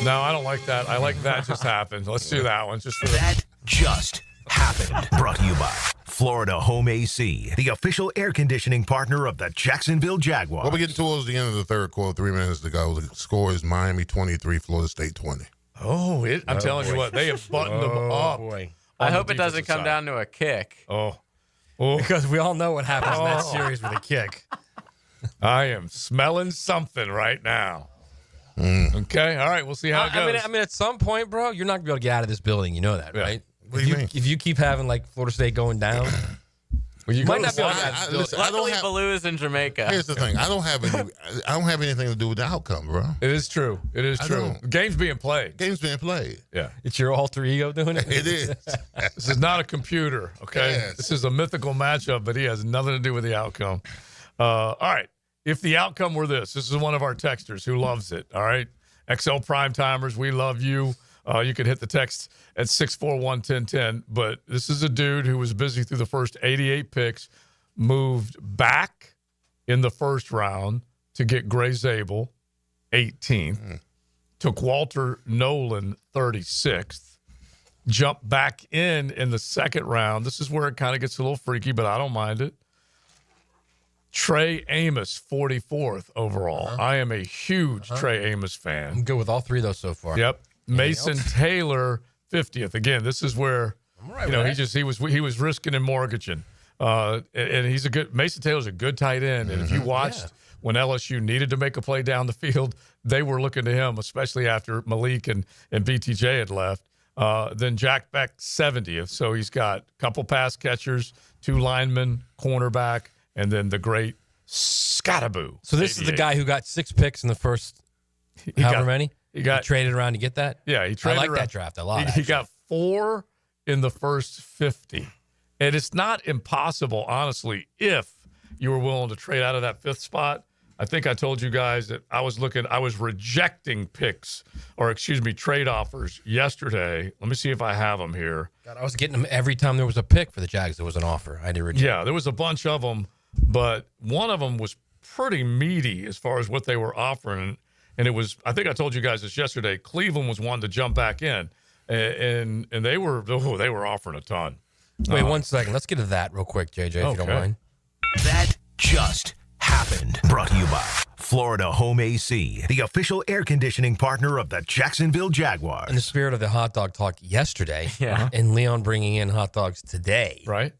No, I don't like that. I like that just happened. Let's do that one. Just for that just happened. Brought to you by Florida Home AC, the official air conditioning partner of the Jacksonville Jaguars. Well, we're getting towards the end of the third quarter. 3 minutes to go. The score is Miami 23, Florida State 20. Oh, I'm telling you what, they have buttoned them up. Boy. I hope it doesn't come down to a kick. Oh. Because we all know what happens in that series with a kick. I am smelling something right now. Okay, all right, we'll see how it goes. I mean, at some point, bro, you're not going to be able to get out of this building. You know that, right? What do you mean? If you keep having, like, Florida State going down, you might not be able to get out of this building. Luckily, Baloo is in Jamaica. Here's the thing. I don't have anything to do with the outcome, bro. It is true. It is true. The game's being played. Yeah. It's your alter ego doing it? It is. This is not a computer, okay? Yes. This is a mythical matchup, but he has nothing to do with the outcome. All right. If the outcome were this is one of our texters who loves it, all right? XL Prime Timers, we love you. You can hit the text at 641-1010. But this is a dude who was busy through the first 88 picks, moved back in the first round to get Gray Zabel, 18th. Took Walter Nolan, 36th. Jumped back in the second round. This is where it kind of gets a little freaky, but I don't mind it. Trey Amos, 44th overall. I am a huge Trey Amos fan. I'm good with all three of those so far. Yep. Mason Taylor, 50th. Again, this is where he was risking and mortgaging. And he's a good Mason Taylor's a good tight end. And if you watched when LSU needed to make a play down the field, they were looking to him, especially after Malik and BTJ had left. Then Jack Beck, 70th. So he's got a couple pass catchers, 2 linemen, cornerback, and then the great Scottaboo. So this 88. Is the guy who got 6 picks in the first however many? He traded around to get that? Yeah, he traded I like around. that draft a lot. He got 4 in the first 50. And it's not impossible, honestly, if you were willing to trade out of that 5th spot. I think I told you guys that I was rejecting picks trade offers yesterday. Let me see if I have them here. God, I was getting them every time there was a pick for the Jags. There was an offer. I did reject. Yeah, there was a bunch of them, but one of them was pretty meaty as far as what they were offering. And it was, I think I told you guys this yesterday, Cleveland was one to jump back in. And they were offering a ton. Wait 1 second. Let's get to that real quick, JJ, if you don't mind. That just happened. Brought to you by Florida Home AC, the official air conditioning partner of the Jacksonville Jaguars. In the spirit of the hot dog talk yesterday, and Leon bringing in hot dogs today, right?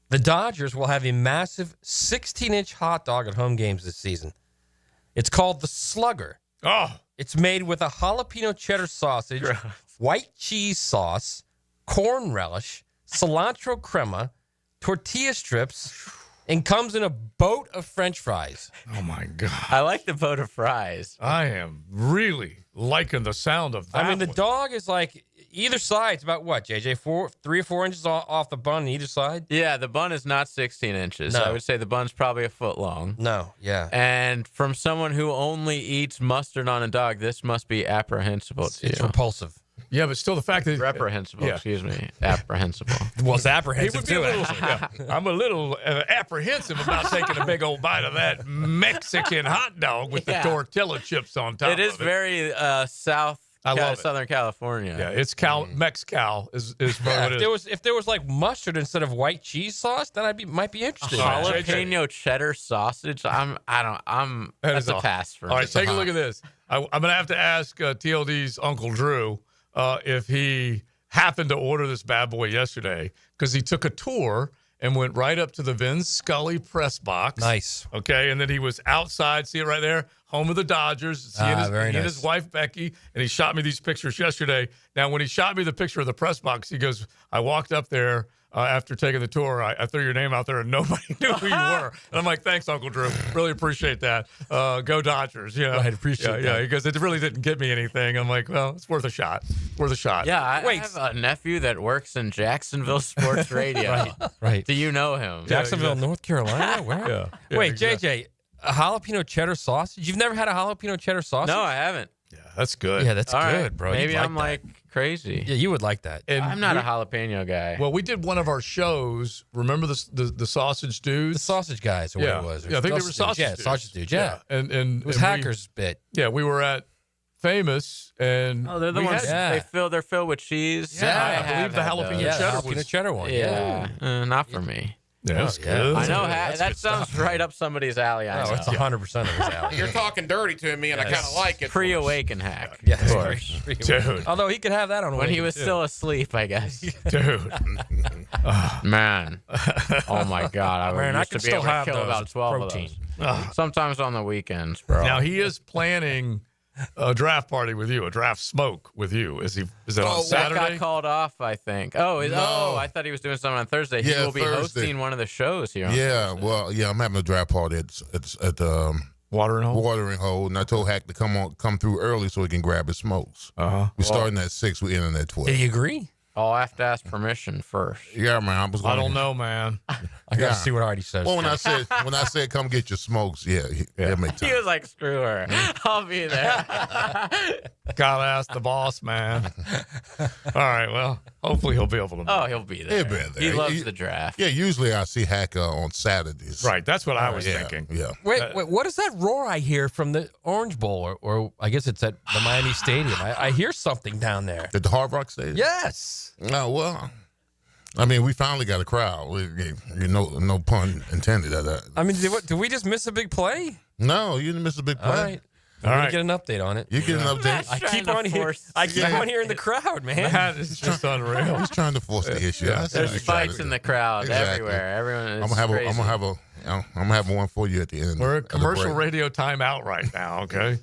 The Dodgers will have a massive 16-inch hot dog at home games this season. It's called the Slugger. Oh. It's made with a jalapeno cheddar sausage, white cheese sauce, corn relish, cilantro crema, tortilla strips, and comes in a boat of French fries. Oh, my God. I like the boat of fries. I am really liking the sound of that. I mean, the dog is like either side. It's about what, JJ? 3 or 4 inches off the bun on either side? Yeah, the bun is not 16 inches. No. I would say the bun's probably a foot long. No, yeah. And from someone who only eats mustard on a dog, this must be apprehensible to It's you. repulsive. Yeah, but still the fact that... Reprehensible, excuse me. Apprehensible. Well, it's apprehensive, He too. would be I'm a little apprehensive about taking a big old bite of that Mexican hot dog with the tortilla chips on top of it. It is very Southern California. Yeah, it's Mex-Cal is what it is. If there was like mustard instead of white cheese sauce, then might be interested. Jalapeno cheddar sausage. That's a pass for me. All right, take a look at this. I'm going to have to ask TLD's Uncle Drew if he happened to order this bad boy yesterday, because he took a tour and went right up to the Vin Scully press box. Nice. Okay, and then he was outside. See it right there? Home of the Dodgers. He and his wife, Becky, and he shot me these pictures yesterday. Now, when he shot me the picture of the press box, he goes, I walked up there after taking the tour. I threw your name out there, and nobody knew who you were. And I'm like, thanks, Uncle Drew. Really appreciate that. Go Dodgers. You know? Right, appreciate that. Yeah, because it really didn't get me anything. I'm like, well, it's worth a shot. Worth a shot. Yeah, I have a nephew that works in Jacksonville Sports Radio. Right. Do you know him? Jacksonville, North Carolina? Where? Yeah, Wait, exactly. JJ, a jalapeno cheddar sausage? You've never had a jalapeno cheddar sausage? No, I haven't. Yeah, that's good. Yeah, that's All good, right. bro. Maybe You'd I'm like crazy. Yeah, you would like that. And I'm not a jalapeno guy. Well, we did one of our shows. Remember the sausage dudes? The sausage guys, or what it was. Yeah, I think they were sausage dudes. Yeah, sausage dudes, yeah. And it was Hacker's bit. Yeah, we were at Famous, and they're the ones they're filled with cheese. Yeah, I believe the jalapeno cheddar was cheddar one. Yeah, not for me. Yeah, that's good. I know that sounds right up somebody's alley. I know. It's 100% of his alley. You're talking dirty to me, and I kind of like it. Pre-awaken hack. Yeah, of course. Dude. Although he could have that on when he was still asleep, I guess. Dude. Man. Oh my God. I used to be able to kill about 12 protein. of those. Sometimes on the weekends, bro. Now he is planning a draft party with you, a draft smoke with you. Is that on Saturday? That got called off, I think. I thought he was doing something on Thursday. He will be hosting one of the shows here. I'm having a draft party at Watering Hole. Watering Hole, and I told Hack to come through early so he can grab his smokes. We're starting at 6. We're ending at 12. Did he agree? I'll have to ask permission first. Yeah, man. I don't know, man. I gotta see what Artie says. Well, when I said come get your smokes, yeah. Make time. He was like, screw her. I'll be there. Gotta ask the boss, man. All right, well, hopefully he'll be able to. Oh, he'll be there. He'll be there. He loves the draft. Yeah, usually I see Hack on Saturdays. Right, that's what I was thinking. Yeah. Wait, what is that roar I hear from the Orange Bowl, or I guess it's at the Miami Stadium? I hear something down there. At the Hard Rock Stadium? Yes. Oh, well, I mean, we finally got a crowd. No pun intended at that. I mean, did we just miss a big play? No, you didn't miss a big play. All right. All right. Get an update on it. You get an update. I keep on hearing the crowd, man. That is just unreal. He's trying to force the issue. There's fights in the crowd everywhere. Everyone is I'm gonna have one for you at the end. We're at commercial radio timeout right now. Okay.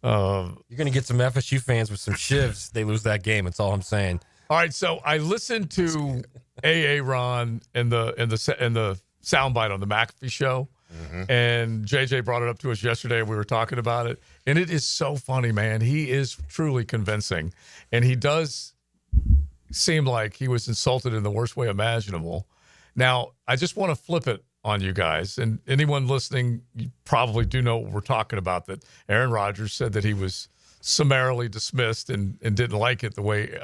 You're gonna get some FSU fans with some shivs. They lose that game. That's all I'm saying. All right, so I listened to AA Ron and the soundbite on the McAfee show, and JJ brought it up to us yesterday. We were talking about it, and it is so funny, man. He is truly convincing, and he does seem like he was insulted in the worst way imaginable. Now, I just want to flip it on you guys, and anyone listening, you probably do know what we're talking about, that Aaron Rodgers said that he was summarily dismissed and didn't like it the way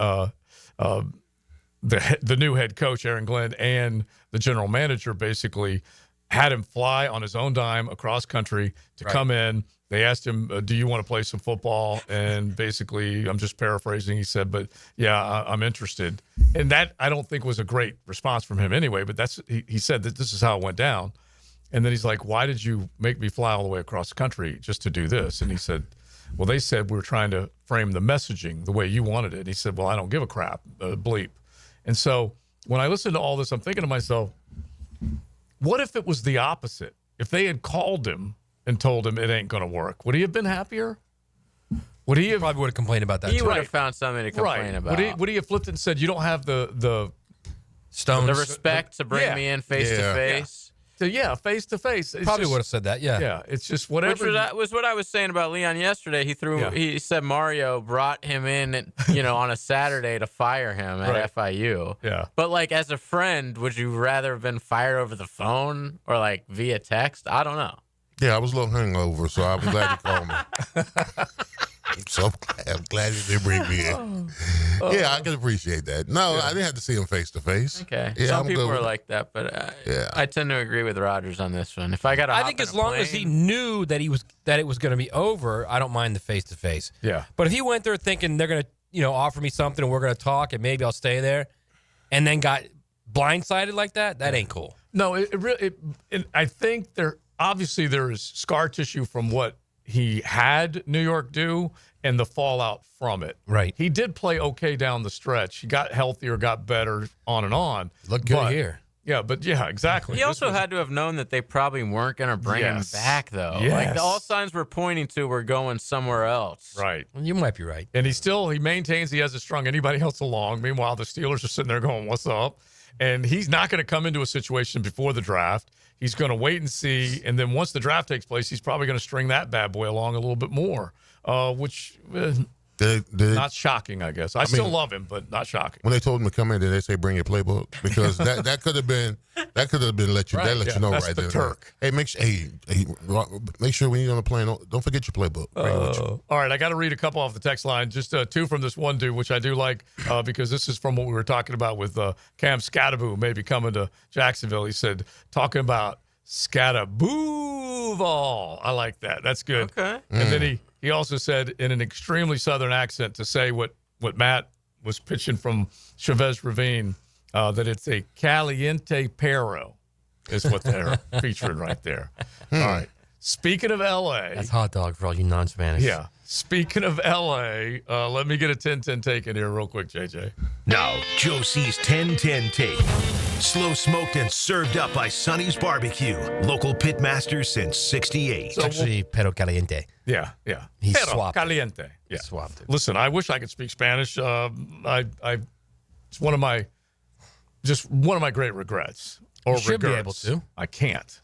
the new head coach, Aaron Glenn, and the general manager basically had him fly on his own dime across country to come in. They asked him, do you want to play some football? And basically, I'm just paraphrasing, he said, but yeah, I'm interested. And that I don't think was a great response from him anyway, but he said that this is how it went down. And then he's like, why did you make me fly all the way across the country just to do this? And he said, well, they said we were trying to frame the messaging the way you wanted it. And he said, well, I don't give a crap, bleep. And so when I listen to all this, I'm thinking to myself, what if it was the opposite? If they had called him and told him it ain't going to work, would he have been happier? Would he have probably would have complained about that? He too. would have found something to complain about. Would he have flipped it and said, you don't have the stones, the respect to bring me in face to face? So face to face. Probably would have said that. Yeah. Yeah. It's just whatever. Which was what I was saying about Leon yesterday. He said Mario brought him in, on a Saturday to fire him at FIU. Yeah. But like as a friend, would you rather have been fired over the phone or like via text? I don't know. Yeah, I was a little hungover, so I'm glad you called me. So I'm glad you did bring me in. Yeah, I can appreciate that. No, I didn't have to see him face to face. Okay. Yeah, Some people are like that, but I tend to agree with Rogers on this one. If I got, I think as long as he knew that it was going to be over, I don't mind the face to face. Yeah. But if he went there thinking they're going to offer me something and we're going to talk and maybe I'll stay there, and then got blindsided like that, that ain't cool. No, I think obviously there is scar tissue from what he had New York do and the fallout from it. Right. He did play okay down the stretch. He got healthier, got better, on and on. Look good here. Yeah, exactly. He also had to have known that they probably weren't going to bring him back, though. Yes. Like all signs were pointing to we're going somewhere else. Right. You might be right. And he maintains he hasn't strung anybody else along. Meanwhile, the Steelers are sitting there going, what's up? And he's not going to come into a situation before the draft. He's going to wait and see. And then once the draft takes place, he's probably going to string that bad boy along a little bit more, which not shocking, I guess. I still love him, but not shocking. When they told him to come in, did they say bring your playbook? Because that could have been let you know that's right the there. Turk. Hey, make sure when you're on the plane, don't forget your playbook. Bring it with you. All right, I got to read a couple off the text line. Just two from this one dude, which I do like because this is from what we were talking about with Cam Scattaboo maybe coming to Jacksonville. He said, talking about Scattaboo-val. I like that. That's good. Okay. And then he also said in an extremely Southern accent to say what Matt was pitching from Chavez Ravine, that it's a caliente perro is what they're featuring right there. All right. Speaking of L.A. That's hot dog for all you non-Spanish. Yeah. Speaking of L.A., let me get a 10-10 take in here real quick, JJ. Now, Joe C's 10-10 take. Slow smoked and served up by Sonny's Barbecue. Local pit masters since 68. It's actually Perro Caliente. Yeah. He Perro swapped caliente. it. Yeah. He swapped it. Listen, I wish I could speak Spanish. It's one of my great regrets. Or You should be regrets. able to. I can't.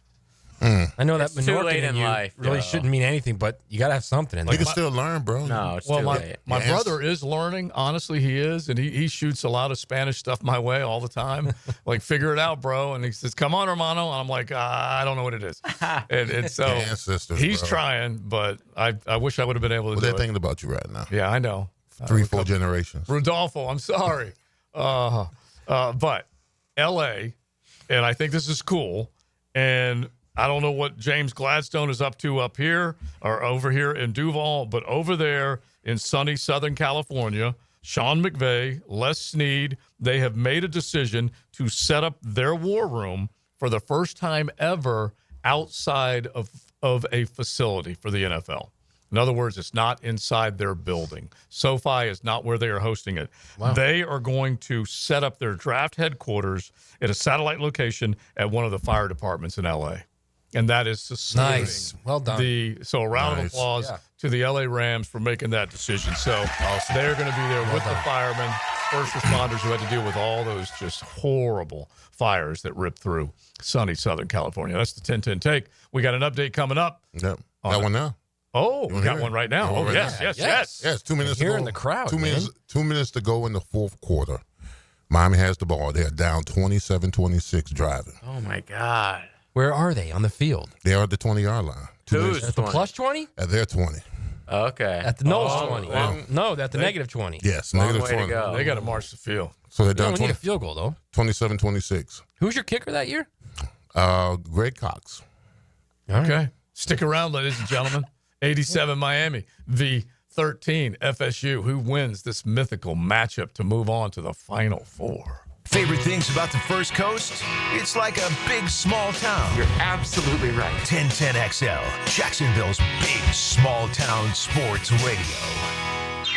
I know that It's too Menorcan late in you life, really Joe. shouldn't mean anything, but you got to have something in there. You can still learn, bro. No, it's Well, too late. my Yes. brother is learning. Honestly, he is, and he shoots a lot of Spanish stuff my way all the time. Like, figure it out, bro. And he says, "Come on, hermano." And I'm like, I don't know what it is. And so Ancestors, he's bro. trying, but I wish I would have been able to What do they're it. thinking about you right now. Yeah, I know. 3-4 generations. Rodolfo, I'm sorry. But L.A., and I think this is cool, and I don't know what James Gladstone is up to up here or over here in Duval, but over there in sunny Southern California, Sean McVay, Les Snead, they have made a decision to set up their war room for the first time ever outside of a facility for the NFL. In other words, it's not inside their building. SoFi is not where they are hosting it. Wow. They are going to set up their draft headquarters at a satellite location at one of the fire departments in L.A. And that is sustaining Nice. Well done. So a round of Nice. applause to the L.A. Rams for making that decision. So they're going to be there with the firemen, first responders who had to deal with all those just horrible fires that ripped through sunny Southern California. That's the 10-10 take. We got an update coming up. Yep. Got one now. Oh, we wanna got hear one it? right now. You Oh, want yes, right now? yes. Yes, 2 minutes to Here go. in the crowd, 2 minutes, man. 2 minutes to go in the fourth quarter. Miami has the ball. They're down 27-26 driving. Oh my God. Where are they on the field? They are at the 20-yard line. Who's At the 20? plus 20? At their 20. Okay. At the nose Oh, 20? well, No, at the negative 20. Yes, Long negative way to 20. go. They got to march the field. So they're You down don't need a field goal, though. 27-26. Who's your kicker that year? Greg Cox. Okay. Stick around, ladies and gentlemen. 87 Miami, the 13 FSU. Who wins this mythical matchup to move on to the Final Four? Favorite things about the First Coast? It's like a big, small town. You're absolutely right. 1010XL, Jacksonville's big, small town sports radio.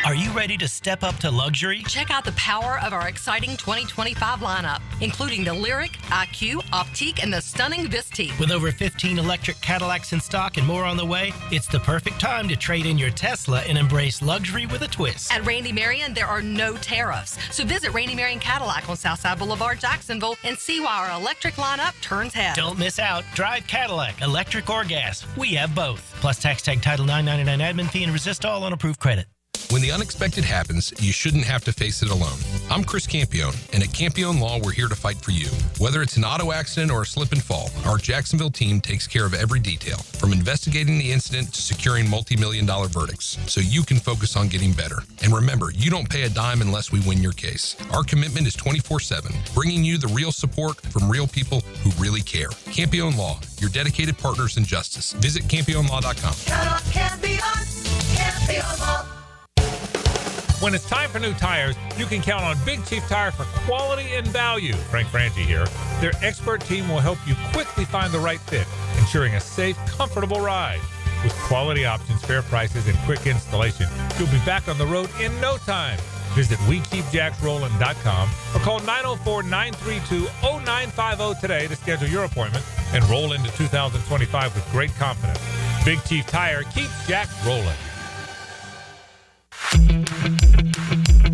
Are you ready to step up to luxury? Check out the power of our exciting 2025 lineup, including the Lyric, IQ, Optique, and the stunning Vistique. With over 15 electric Cadillacs in stock and more on the way, it's the perfect time to trade in your Tesla and embrace luxury with a twist. At Randy Marion, there are no tariffs. So visit Randy Marion Cadillac on Southside Boulevard, Jacksonville, and see why our electric lineup turns heads. Don't miss out. Drive Cadillac, electric or gas. We have both. Plus tax tag title $9.99 admin fee and resist all on approved credit. When the unexpected happens, you shouldn't have to face it alone. I'm Chris Campione, and at Campione Law, we're here to fight for you. Whether it's an auto accident or a slip and fall, our Jacksonville team takes care of every detail, from investigating the incident to securing multi-million-dollar verdicts, so you can focus on getting better. And remember, you don't pay a dime unless we win your case. Our commitment is 24/7, bringing you the real support from real people who really care. Campione Law, your dedicated partners in justice. Visit CampioneLaw.com. Count on Campione, Campione Law. When it's time for new tires, you can count on Big Chief Tire for quality and value. Frank Frangie here. Their expert team will help you quickly find the right fit, ensuring a safe, comfortable ride. With quality options, fair prices, and quick installation, you'll be back on the road in no time. Visit WeKeepJacksRollin.com or call 904-932-0950 today to schedule your appointment and roll into 2025 with great confidence. Big Chief Tire keeps Jack rolling.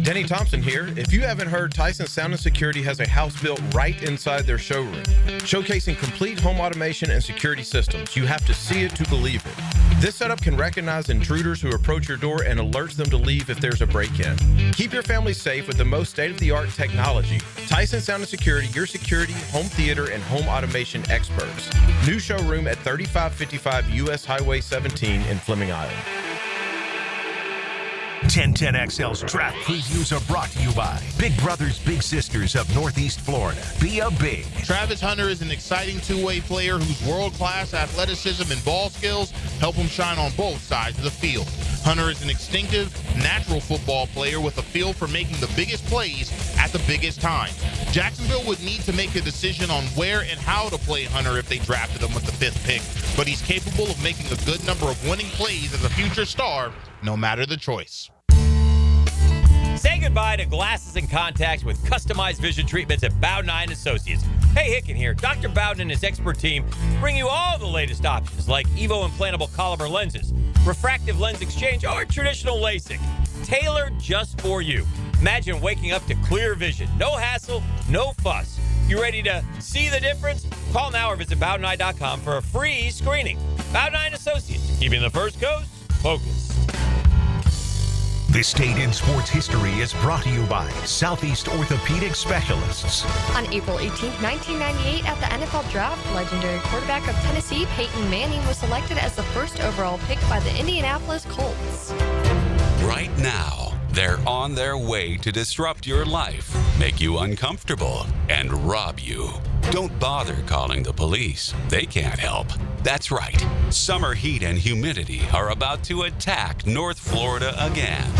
Denny Thompson here. If you haven't heard, Tyson Sound and Security has a house built right inside their showroom, showcasing complete home automation and security systems. You have to see it to believe it. This setup can recognize intruders who approach your door and alerts them to leave if there's a break-in. Keep your family safe with the most state-of-the-art technology. Tyson Sound and Security, your security, home theater, and home automation experts. New showroom at 3555 U.S. Highway 17 in Fleming Island. 1010XL's draft previews are brought to you by Big Brothers Big Sisters of Northeast Florida. Be a big. Travis Hunter is an exciting two-way player whose world-class athleticism and ball skills help him shine on both sides of the field. Hunter is an instinctive, natural football player with a feel for making the biggest plays at the biggest time. Jacksonville would need to make a decision on where and how to play Hunter if they drafted him with the 5th pick, but he's capable of making a good number of winning plays as a future star, no matter the choice. Say goodbye to glasses and contacts with customized vision treatments at Bowden & Associates. Hey, Hicken here. Dr. Bowden and his expert team bring you all the latest options like Evo implantable Collamer lenses, refractive lens exchange, or traditional LASIK. Tailored just for you. Imagine waking up to clear vision. No hassle, no fuss. You ready to see the difference? Call now or visit Bowdeneye.com for a free screening. Bowden & Associates, keeping the First Coast focused. This Day in Sports History is brought to you by Southeast Orthopedic Specialists. On April 18, 1998, at the NFL Draft, legendary quarterback of Tennessee, Peyton Manning, was selected as the first overall pick by the Indianapolis Colts. Right now, they're on their way to disrupt your life, make you uncomfortable, and rob you. Don't bother calling the police. They can't help. That's right. Summer heat and humidity are about to attack North Florida again.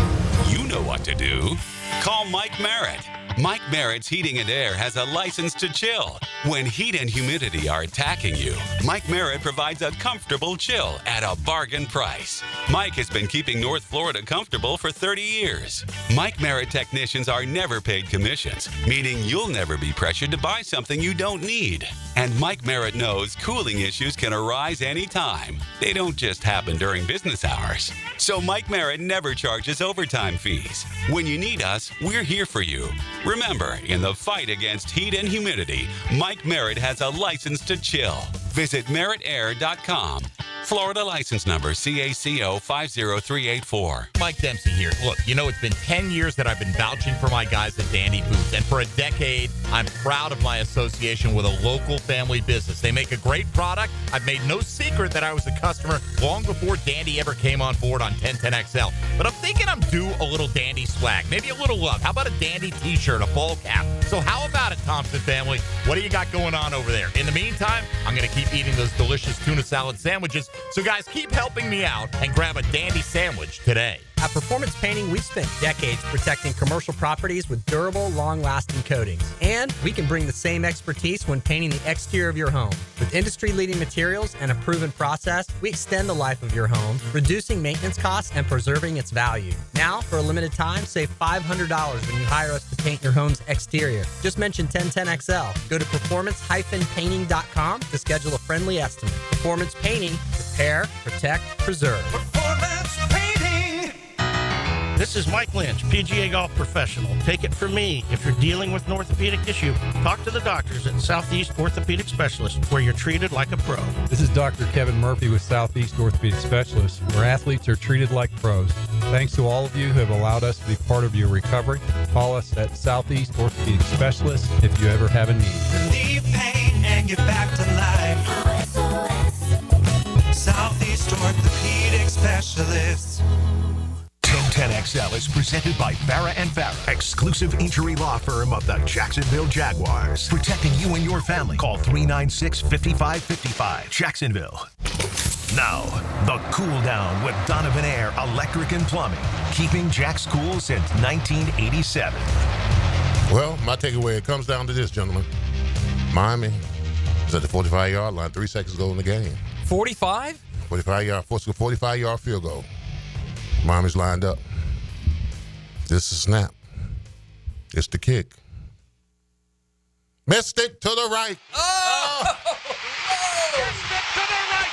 You know what to do. Call Mike Merritt. Mike Merritt's Heating and Air has a license to chill. When heat and humidity are attacking you, Mike Merritt provides a comfortable chill at a bargain price. Mike has been keeping North Florida comfortable for 30 years. Mike Merritt technicians are never paid commissions, meaning you'll never be pressured to buy something you don't need. And Mike Merritt knows cooling issues can arise anytime. They don't just happen during business hours. So Mike Merritt never charges overtime fees. When you need us, we're here for you. Remember, in the fight against heat and humidity, Mike Merritt has a license to chill. Visit merrittair.com. Florida license number CACO 50384. Mike Dempsey here. Look, you know, it's been 10 years that I've been vouching for my guys at Dandy Boots, and for a decade, I'm proud of my association with a local family business. They make a great product. I've made no secret that I was a customer long before Dandy ever came on board on 1010XL. But I'm thinking I'm due a little Dandy swag, maybe a little love. How about a Dandy t-shirt, a ball cap? So how about it, Thompson family? What do you got going on over there? In the meantime, I'm going to keep eating those delicious tuna salad sandwiches. So guys, keep helping me out and grab a Dandy sandwich today. At Performance Painting, we've spent decades protecting commercial properties with durable, long-lasting coatings. And we can bring the same expertise when painting the exterior of your home. With industry-leading materials and a proven process, we extend the life of your home, reducing maintenance costs and preserving its value. Now, for a limited time, save $500 when you hire us to paint your home's exterior. Just mention 1010XL. Go to performancepainting.com to schedule a friendly estimate. Performance Painting. Repair, protect, preserve. Performance Painting. This is Mike Lynch, PGA Golf Professional. Take it from me, if you're dealing with an orthopedic issue, talk to the doctors at Southeast Orthopedic Specialists, where you're treated like a pro. This is Dr. Kevin Murphy with Southeast Orthopedic Specialists, where athletes are treated like pros. Thanks to all of you who have allowed us to be part of your recovery. Call us at Southeast Orthopedic Specialists if you ever have a need. Relieve pain and get back to life. Southeast Orthopedic Specialists. 1010XL is presented by Farrah & Farrah, exclusive injury law firm of the Jacksonville Jaguars. Protecting you and your family. Call 396-5555. Jacksonville. Now, the cool down with Donovan Air Electric and Plumbing. Keeping Jack's cool since 1987. Well, my takeaway, it comes down to this, gentlemen. Miami is at the 45-yard line, 3 seconds ago in the game. 45? 45-yard field goal. Miami's lined up. This is snap. It's the kick. Missed it to the right. Oh! Missed it to the right.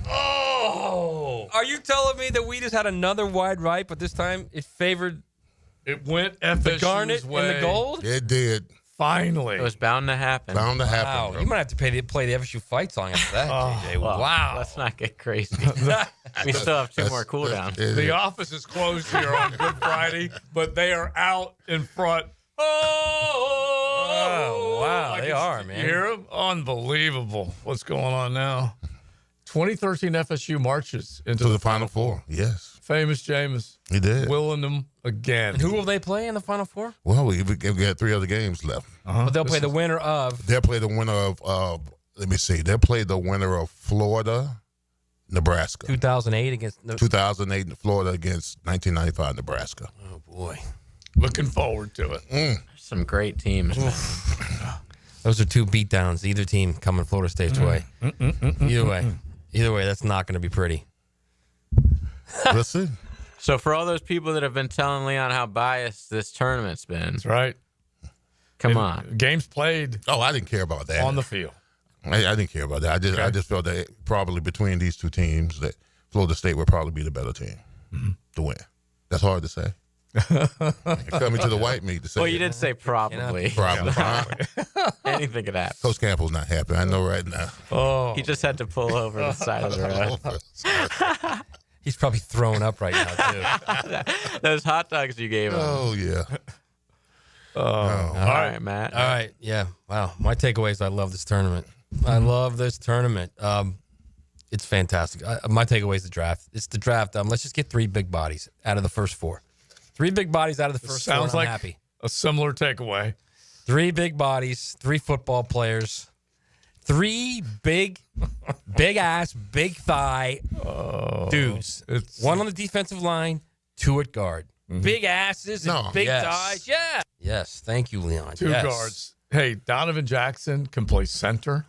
Oh! Are you telling me that we just had another wide right, but this time it favored It went the FSU's garnet way. and the gold? It did. Finally. It was bound to happen. Bound to happen. Wow, Bro. you might have to play the FSU fight song after that, JJ. Well, Wow. Let's not get crazy. We still have two more cooldowns. The office is closed here on Good Friday, but they are out in front. Oh, wow. They are, man. You hear them? Unbelievable. What's going on now? 2013 FSU marches into To the Final Four, yes. Famous Jameis. He did. Willing them again. And who will they play in the Final Four? Well, we got 3 other games left. But they'll play the winner of. They'll play the winner of, let me see, they'll play the winner of Florida, Nebraska. 2008 against. 2008 in Florida against 1995 Nebraska. Oh, boy. Looking forward to it. Some great teams. Those are 2 beatdowns. Either team coming Florida State's way. Either way, that's not going to be pretty. Let's see. So for all those people that have been telling Leon how biased this tournament's been. That's right. Come on. Games played. Oh, I didn't care about that. On the field. I didn't care about that. I just felt that probably between these 2 teams that Florida State would probably be the better team to win. That's hard to say. Coming to the white meat to say. Well, you did say probably. Probably. Anything could happen. Coach Campbell's not happy. I know right now. Oh. He just had to pull over the side of the road. He's probably throwing up right now, too. Those hot dogs you gave him. Oh, yeah. All right, Matt. All right. Yeah. Wow. My takeaway is I love this tournament. I love this tournament. It's fantastic. My takeaway is the draft. It's the draft. Let's just get 3 big bodies out of the first 4. 3 big bodies out of the first 4. Sounds like I'm happy. a similar takeaway. 3 big bodies, 3 football players, 3 big ass, big thigh dudes. 1 on the defensive line, 2 at guard. Big asses and big thighs. Yeah. Yes. Thank you, Leon. 2 guards. Hey, Donovan Jackson can play center.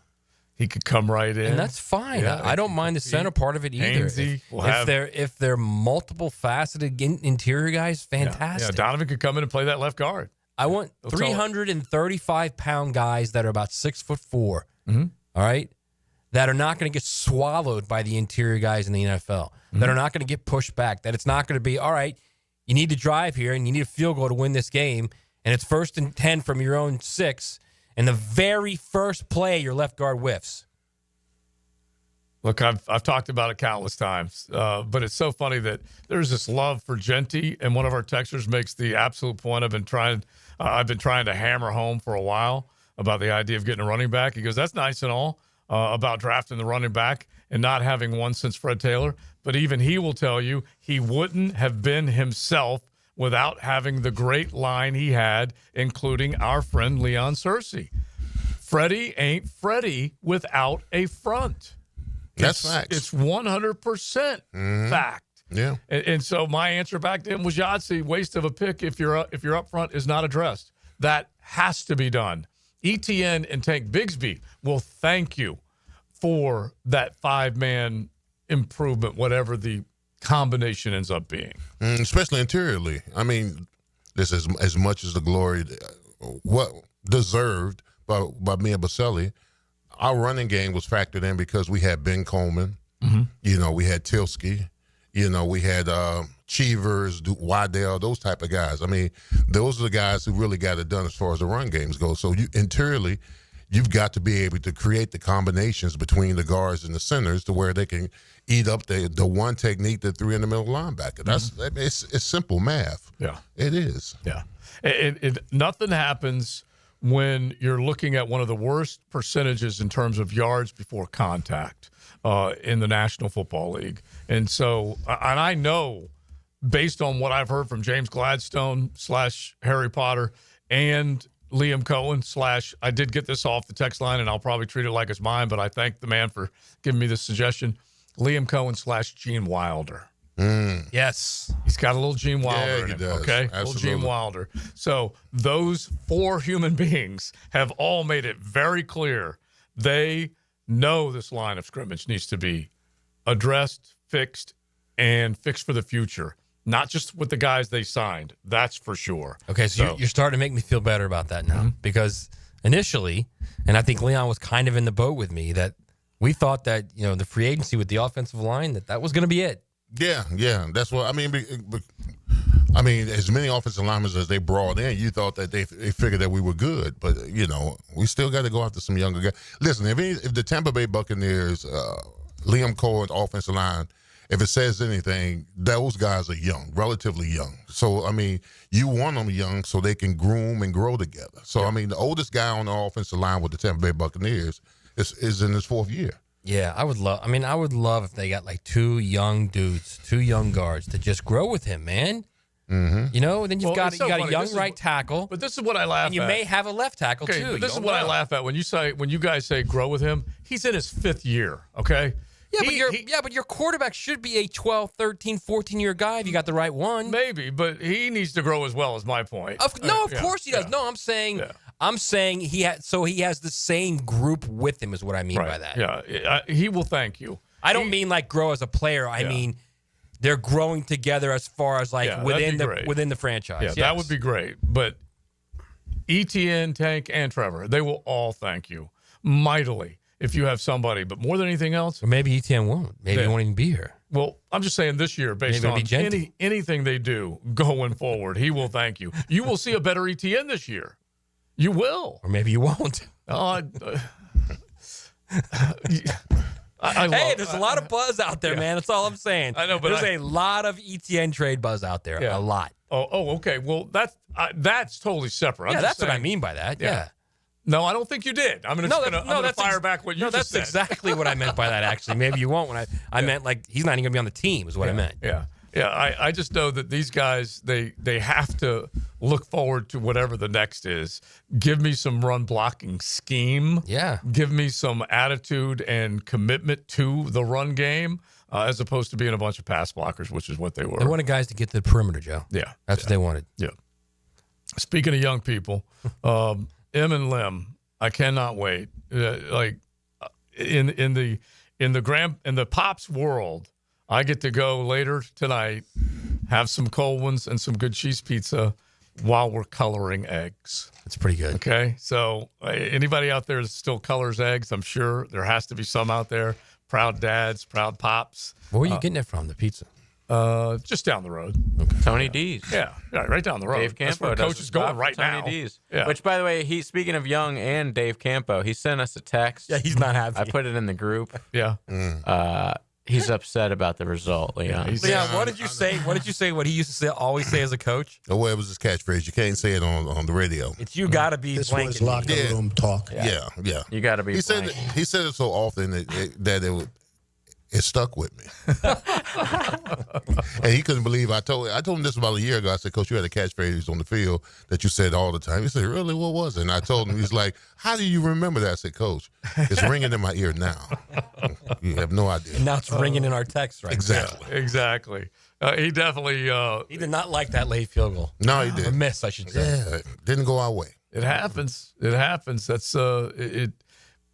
He could come right in. And that's fine. Yeah, I don't mind the center part of it either. If they're multiple faceted interior guys, fantastic. Yeah, Donovan could come in and play that left guard. I want 335-pound guys that are about 6'4". Mm-hmm. All right, that are not going to get swallowed by the interior guys in the NFL. That are not going to get pushed back. That it's not going to be all right. You need to drive here and you need a field goal to win this game, and it's 1st and 10 from your own 6. And the very first play, your left guard whiffs. Look, I've talked about it countless times, but it's so funny that there's this love for Genty, and one of our texters makes the absolute point. I've been trying to hammer home for a while about the idea of getting a running back. He goes, that's nice and all about drafting the running back and not having one since Fred Taylor, but even he will tell you he wouldn't have been himself without having the great line he had, including our friend Leon Searcy. Freddie ain't Freddie without a front. That's fact. It's 100% fact. Yeah. And so my answer back to him was Yahtzee, waste of a pick if you're up front is not addressed. That has to be done. ETN and Tank Bigsby will thank you for that 5-man improvement, whatever the combination ends up being. Especially interiorly. I mean, this is as much as the glory what deserved by me and Baselli. Our running game was factored in because we had Ben Coleman. You know, we had Tilsky. You know, we had Cheevers, Waddell, those type of guys. I mean, those are the guys who really got it done as far as the run games go. So interiorly, you've got to be able to create the combinations between the guards and the centers to where they can eat up the one technique that three in the middle linebacker. It's simple math. Yeah, it is. Yeah, nothing happens when you're looking at one of the worst percentages in terms of yards before contact in the National Football League. And so, and I know based on what I've heard from James Gladstone / Harry Potter and Liam Cohen / I did get this off the text line and I'll probably treat it like it's mine, but I thank the man for giving me this suggestion. Liam Cohen / Gene Wilder. Yes. He's got a little Gene Wilder in he him, does. okay? Absolutely. Little Gene Wilder. So those 4 human beings have all made it very clear they know this line of scrimmage needs to be addressed, fixed, and fixed for the future. Not just with the guys they signed. That's for sure. Okay, so you're starting to make me feel better about that now because initially, and I think Leon was kind of in the boat with me, that we thought that, you know, the free agency with the offensive line, that was going to be it. Yeah. That's what I mean. I mean, as many offensive linemen as they brought in, you thought that they figured that we were good, but you know, we still got to go after some younger guys. Listen, if the Tampa Bay Buccaneers, Liam Cohen offensive line, if it says anything, those guys are young, relatively young. So I mean, you want them young so they can groom and grow together. So I mean, the oldest guy on the offensive line with the Tampa Bay Buccaneers is in his 4th year. Yeah, I would love if they got like 2 young dudes, 2 young guards to just grow with him, man. You know, then you got a young right tackle. But this is what I laugh at. And you may have a left tackle too. But this is what I laugh at when you guys say grow with him. He's in his 5th year, okay? Yeah, but your quarterback should be a 12, 13, 14-year guy if you got the right one. Maybe, but he needs to grow as well, is my point. Of course he does. Yeah. No, I'm saying he has the same group with him is what I mean by that. Yeah, he will thank you. I don't mean like grow as a player. I mean they're growing together as far as like within the franchise. Yeah, that would be great. But ETN, Tank, and Trevor, they will all thank you mightily if you have somebody. But more than anything else, or maybe ETN won't. Maybe he won't even be here. Well, I'm just saying this year, based on anything they do going forward, he will thank you. You will see a better ETN this year. You will. Or maybe you won't. There's a lot of buzz out there, man. That's all I'm saying. I know, but there's a lot of ETN trade buzz out there. A lot. Oh, okay. Well, that's totally separate. Yeah, that's what I mean by that. Yeah. No, I don't think you did. I'm going to fire back what you just said. That's exactly what I meant by that, actually. Maybe you won't. When I meant like he's not even going to be on the team is what I meant. Yeah. I just know that these guys, they have to look forward to whatever the next is. Give me some run blocking scheme. Yeah. Give me some attitude and commitment to the run game as opposed to being a bunch of pass blockers, which is what they were. They wanted guys to get to the perimeter, Joe. Yeah. That's what they wanted. Yeah. Speaking of young people, M and Lim, I cannot wait. Like in the Pops world, I get to go later tonight, have some cold ones and some good cheese pizza while we're coloring eggs. That's pretty good. Okay, so anybody out there that still colors eggs, I'm sure there has to be some out there. Proud dads, proud pops. Where are you getting it from? The pizza? Just down the road. Okay. Tony D's. Yeah, right down the road. Dave Campo. That's where Coach is going right Tony now. D's. Yeah. Which, by the way, speaking of Young and Dave Campo, he sent us a text. Yeah, he's not happy. I put it in the group. Yeah. He's upset about the result, Leon. Leon, what did you say? What did you say? What he used to always say as a coach? Oh, well, it was his catchphrase. You can't say it on the radio. It's you got to be This blanking was locker room talk. Yeah. You got to be. He said it so often that it stuck with me. And he couldn't believe I told him this about a year ago. I said, Coach, you had a catchphrase on the field that you said all the time. He said, really? What was it? And I told him, he's like, how do you remember that? I said, Coach, it's ringing in my ear now. You have no idea. And now it's ringing in our text right Exactly. Yeah, exactly. He definitely. He did not like that late field goal. No, he didn't. Or miss, I should say. Yeah, it didn't go our way. It happens. It happens. That's it.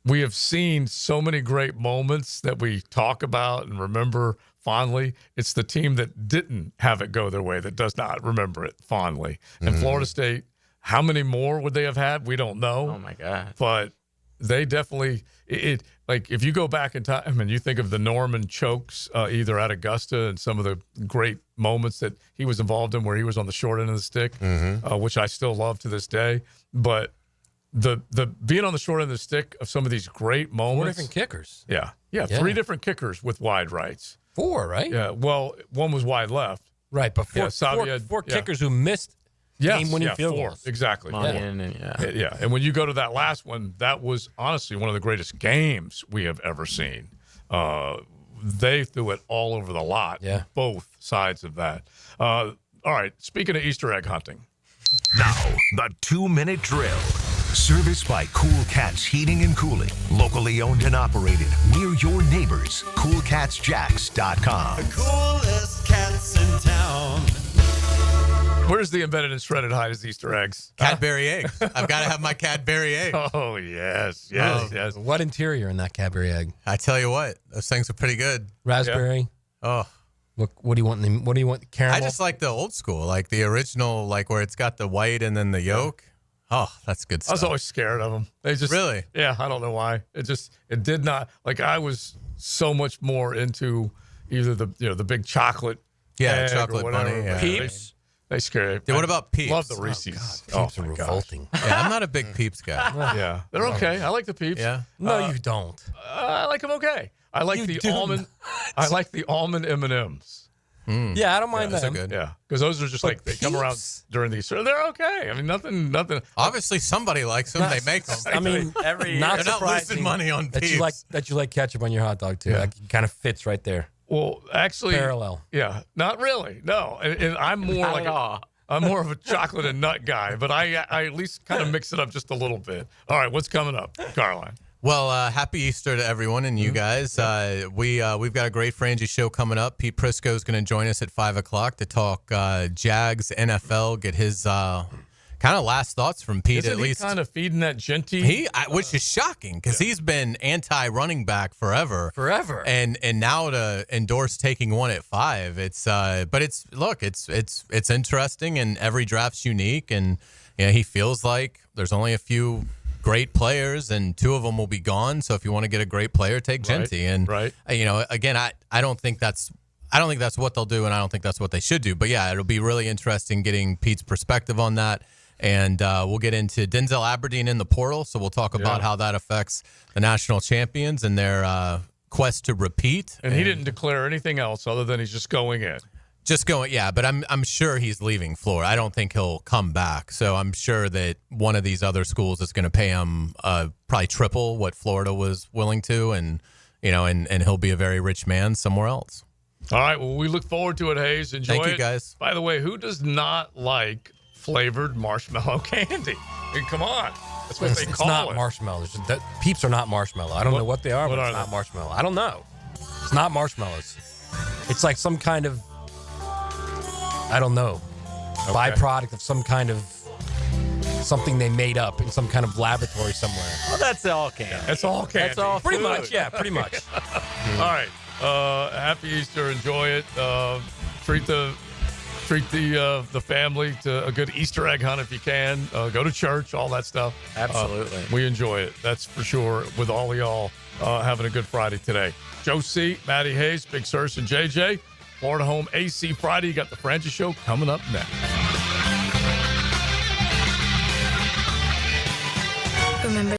We have seen so many great moments that we talk about and remember fondly. It's the team that didn't have it go their way that does not remember it fondly. And Florida State, how many more would they have had? We don't know. Oh my God! But they definitely like if you go back in time and you think of the Norman chokes either at Augusta and some of the great moments that he was involved in where he was on the short end of the stick, which I still love to this day. But the being on the short end of the stick of some of these great moments. 4 different kickers. Yeah. 3 different kickers with wide rights. 4, right? Yeah. Well, one was wide left. Right, but four Savia, kickers who missed game-winning field goals. Exactly. Yeah. And when you go to that last one, that was honestly one of the greatest games we have ever seen. They threw it all over the lot. Yeah. Both sides of that. All right. Speaking of Easter egg hunting. Now, the 2-minute drill. Serviced by Cool Cats Heating and Cooling. Locally owned and operated near your neighbors. CoolCatsJacks.com. The coolest cats in town. Where's the embedded and shredded hide Easter eggs? Cadbury eggs. I've got to have my Cadbury egg. Oh, yes. What interior in that Cadbury egg? I tell you what, those things are pretty good. Raspberry. Oh. What do you want? What do you want? Caramel. I just like the old school, like the original, like where it's got the white and then the yolk. Oh, that's good stuff. I was always scared of them. They just really, yeah. I don't know why. It did not like. I was so much more into either the big chocolate, chocolate or whatever. bunny, yeah. Peeps. They scare. Dude, what about Peeps? Love the Reese's. Peeps are revolting. Yeah, I'm not a big Peeps guy. Yeah, they're okay. I like the Peeps. Yeah. No, you don't. I like them okay. I like the almond. I like the almond M&Ms. Yeah, I don't mind those them. are good. Yeah, because those are just like they come around during these. They're okay. I mean, nothing. Obviously, somebody likes them. They make them. I mean, they're not losing money on that Peeps. you like ketchup on your hot dog too. Yeah. That kind of fits right there. Well, actually, parallel. Yeah, not really. No, and I'm more Not like at all. I'm more of a chocolate and nut guy, but I at least kind of mix it up just a little bit. All right, what's coming up, Caroline? Well, happy Easter to everyone and you guys. We've got a great Frangie show coming up. Pete Prisco is going to join us at 5 o'clock to talk Jags, NFL, get his kind of last thoughts from Pete. Isn't at he least kind of feeding that Genty? Which is shocking because he's been anti-running back forever, and now to endorse taking one at 5. But it's interesting, and every draft's unique, and he feels like there's only a few great players, and 2 of them will be gone. So if you want to get a great player, take Genty. And again, I don't think that's what they'll do, and I don't think that's what they should do. But yeah, it'll be really interesting getting Pete's perspective on that. And we'll get into Denzel Aberdeen in the portal. So we'll talk about how that affects the national champions and their quest to repeat. And he didn't declare anything else other than he's just going in. But I'm sure he's leaving Florida. I don't think he'll come back. So I'm sure that one of these other schools is going to pay him probably triple what Florida was willing to, and he'll be a very rich man somewhere else. All right. Well, we look forward to it, Hayes. Enjoy Thank you, it. guys. By the way, who does not like flavored marshmallow candy? I mean, come on. That's what they call it. It's not marshmallows. Peeps are not marshmallow. I don't know what they are, but it's not marshmallow. I don't know. It's not marshmallows. It's like some kind of, I don't know, byproduct of some kind of something they made up in some kind of laboratory somewhere. Well, that's all candy. That's all candy. That's all Pretty food. much, yeah, pretty much. All right. Happy Easter. Enjoy it. Treat the family to a good Easter egg hunt if you can. Go to church, all that stuff. Absolutely. We enjoy it. That's for sure. With all of y'all having a good Friday today. Joe C., Matty Hayes, Big Cersei, and JJ. Florida Home AC Friday. You got the Francis Show coming up next.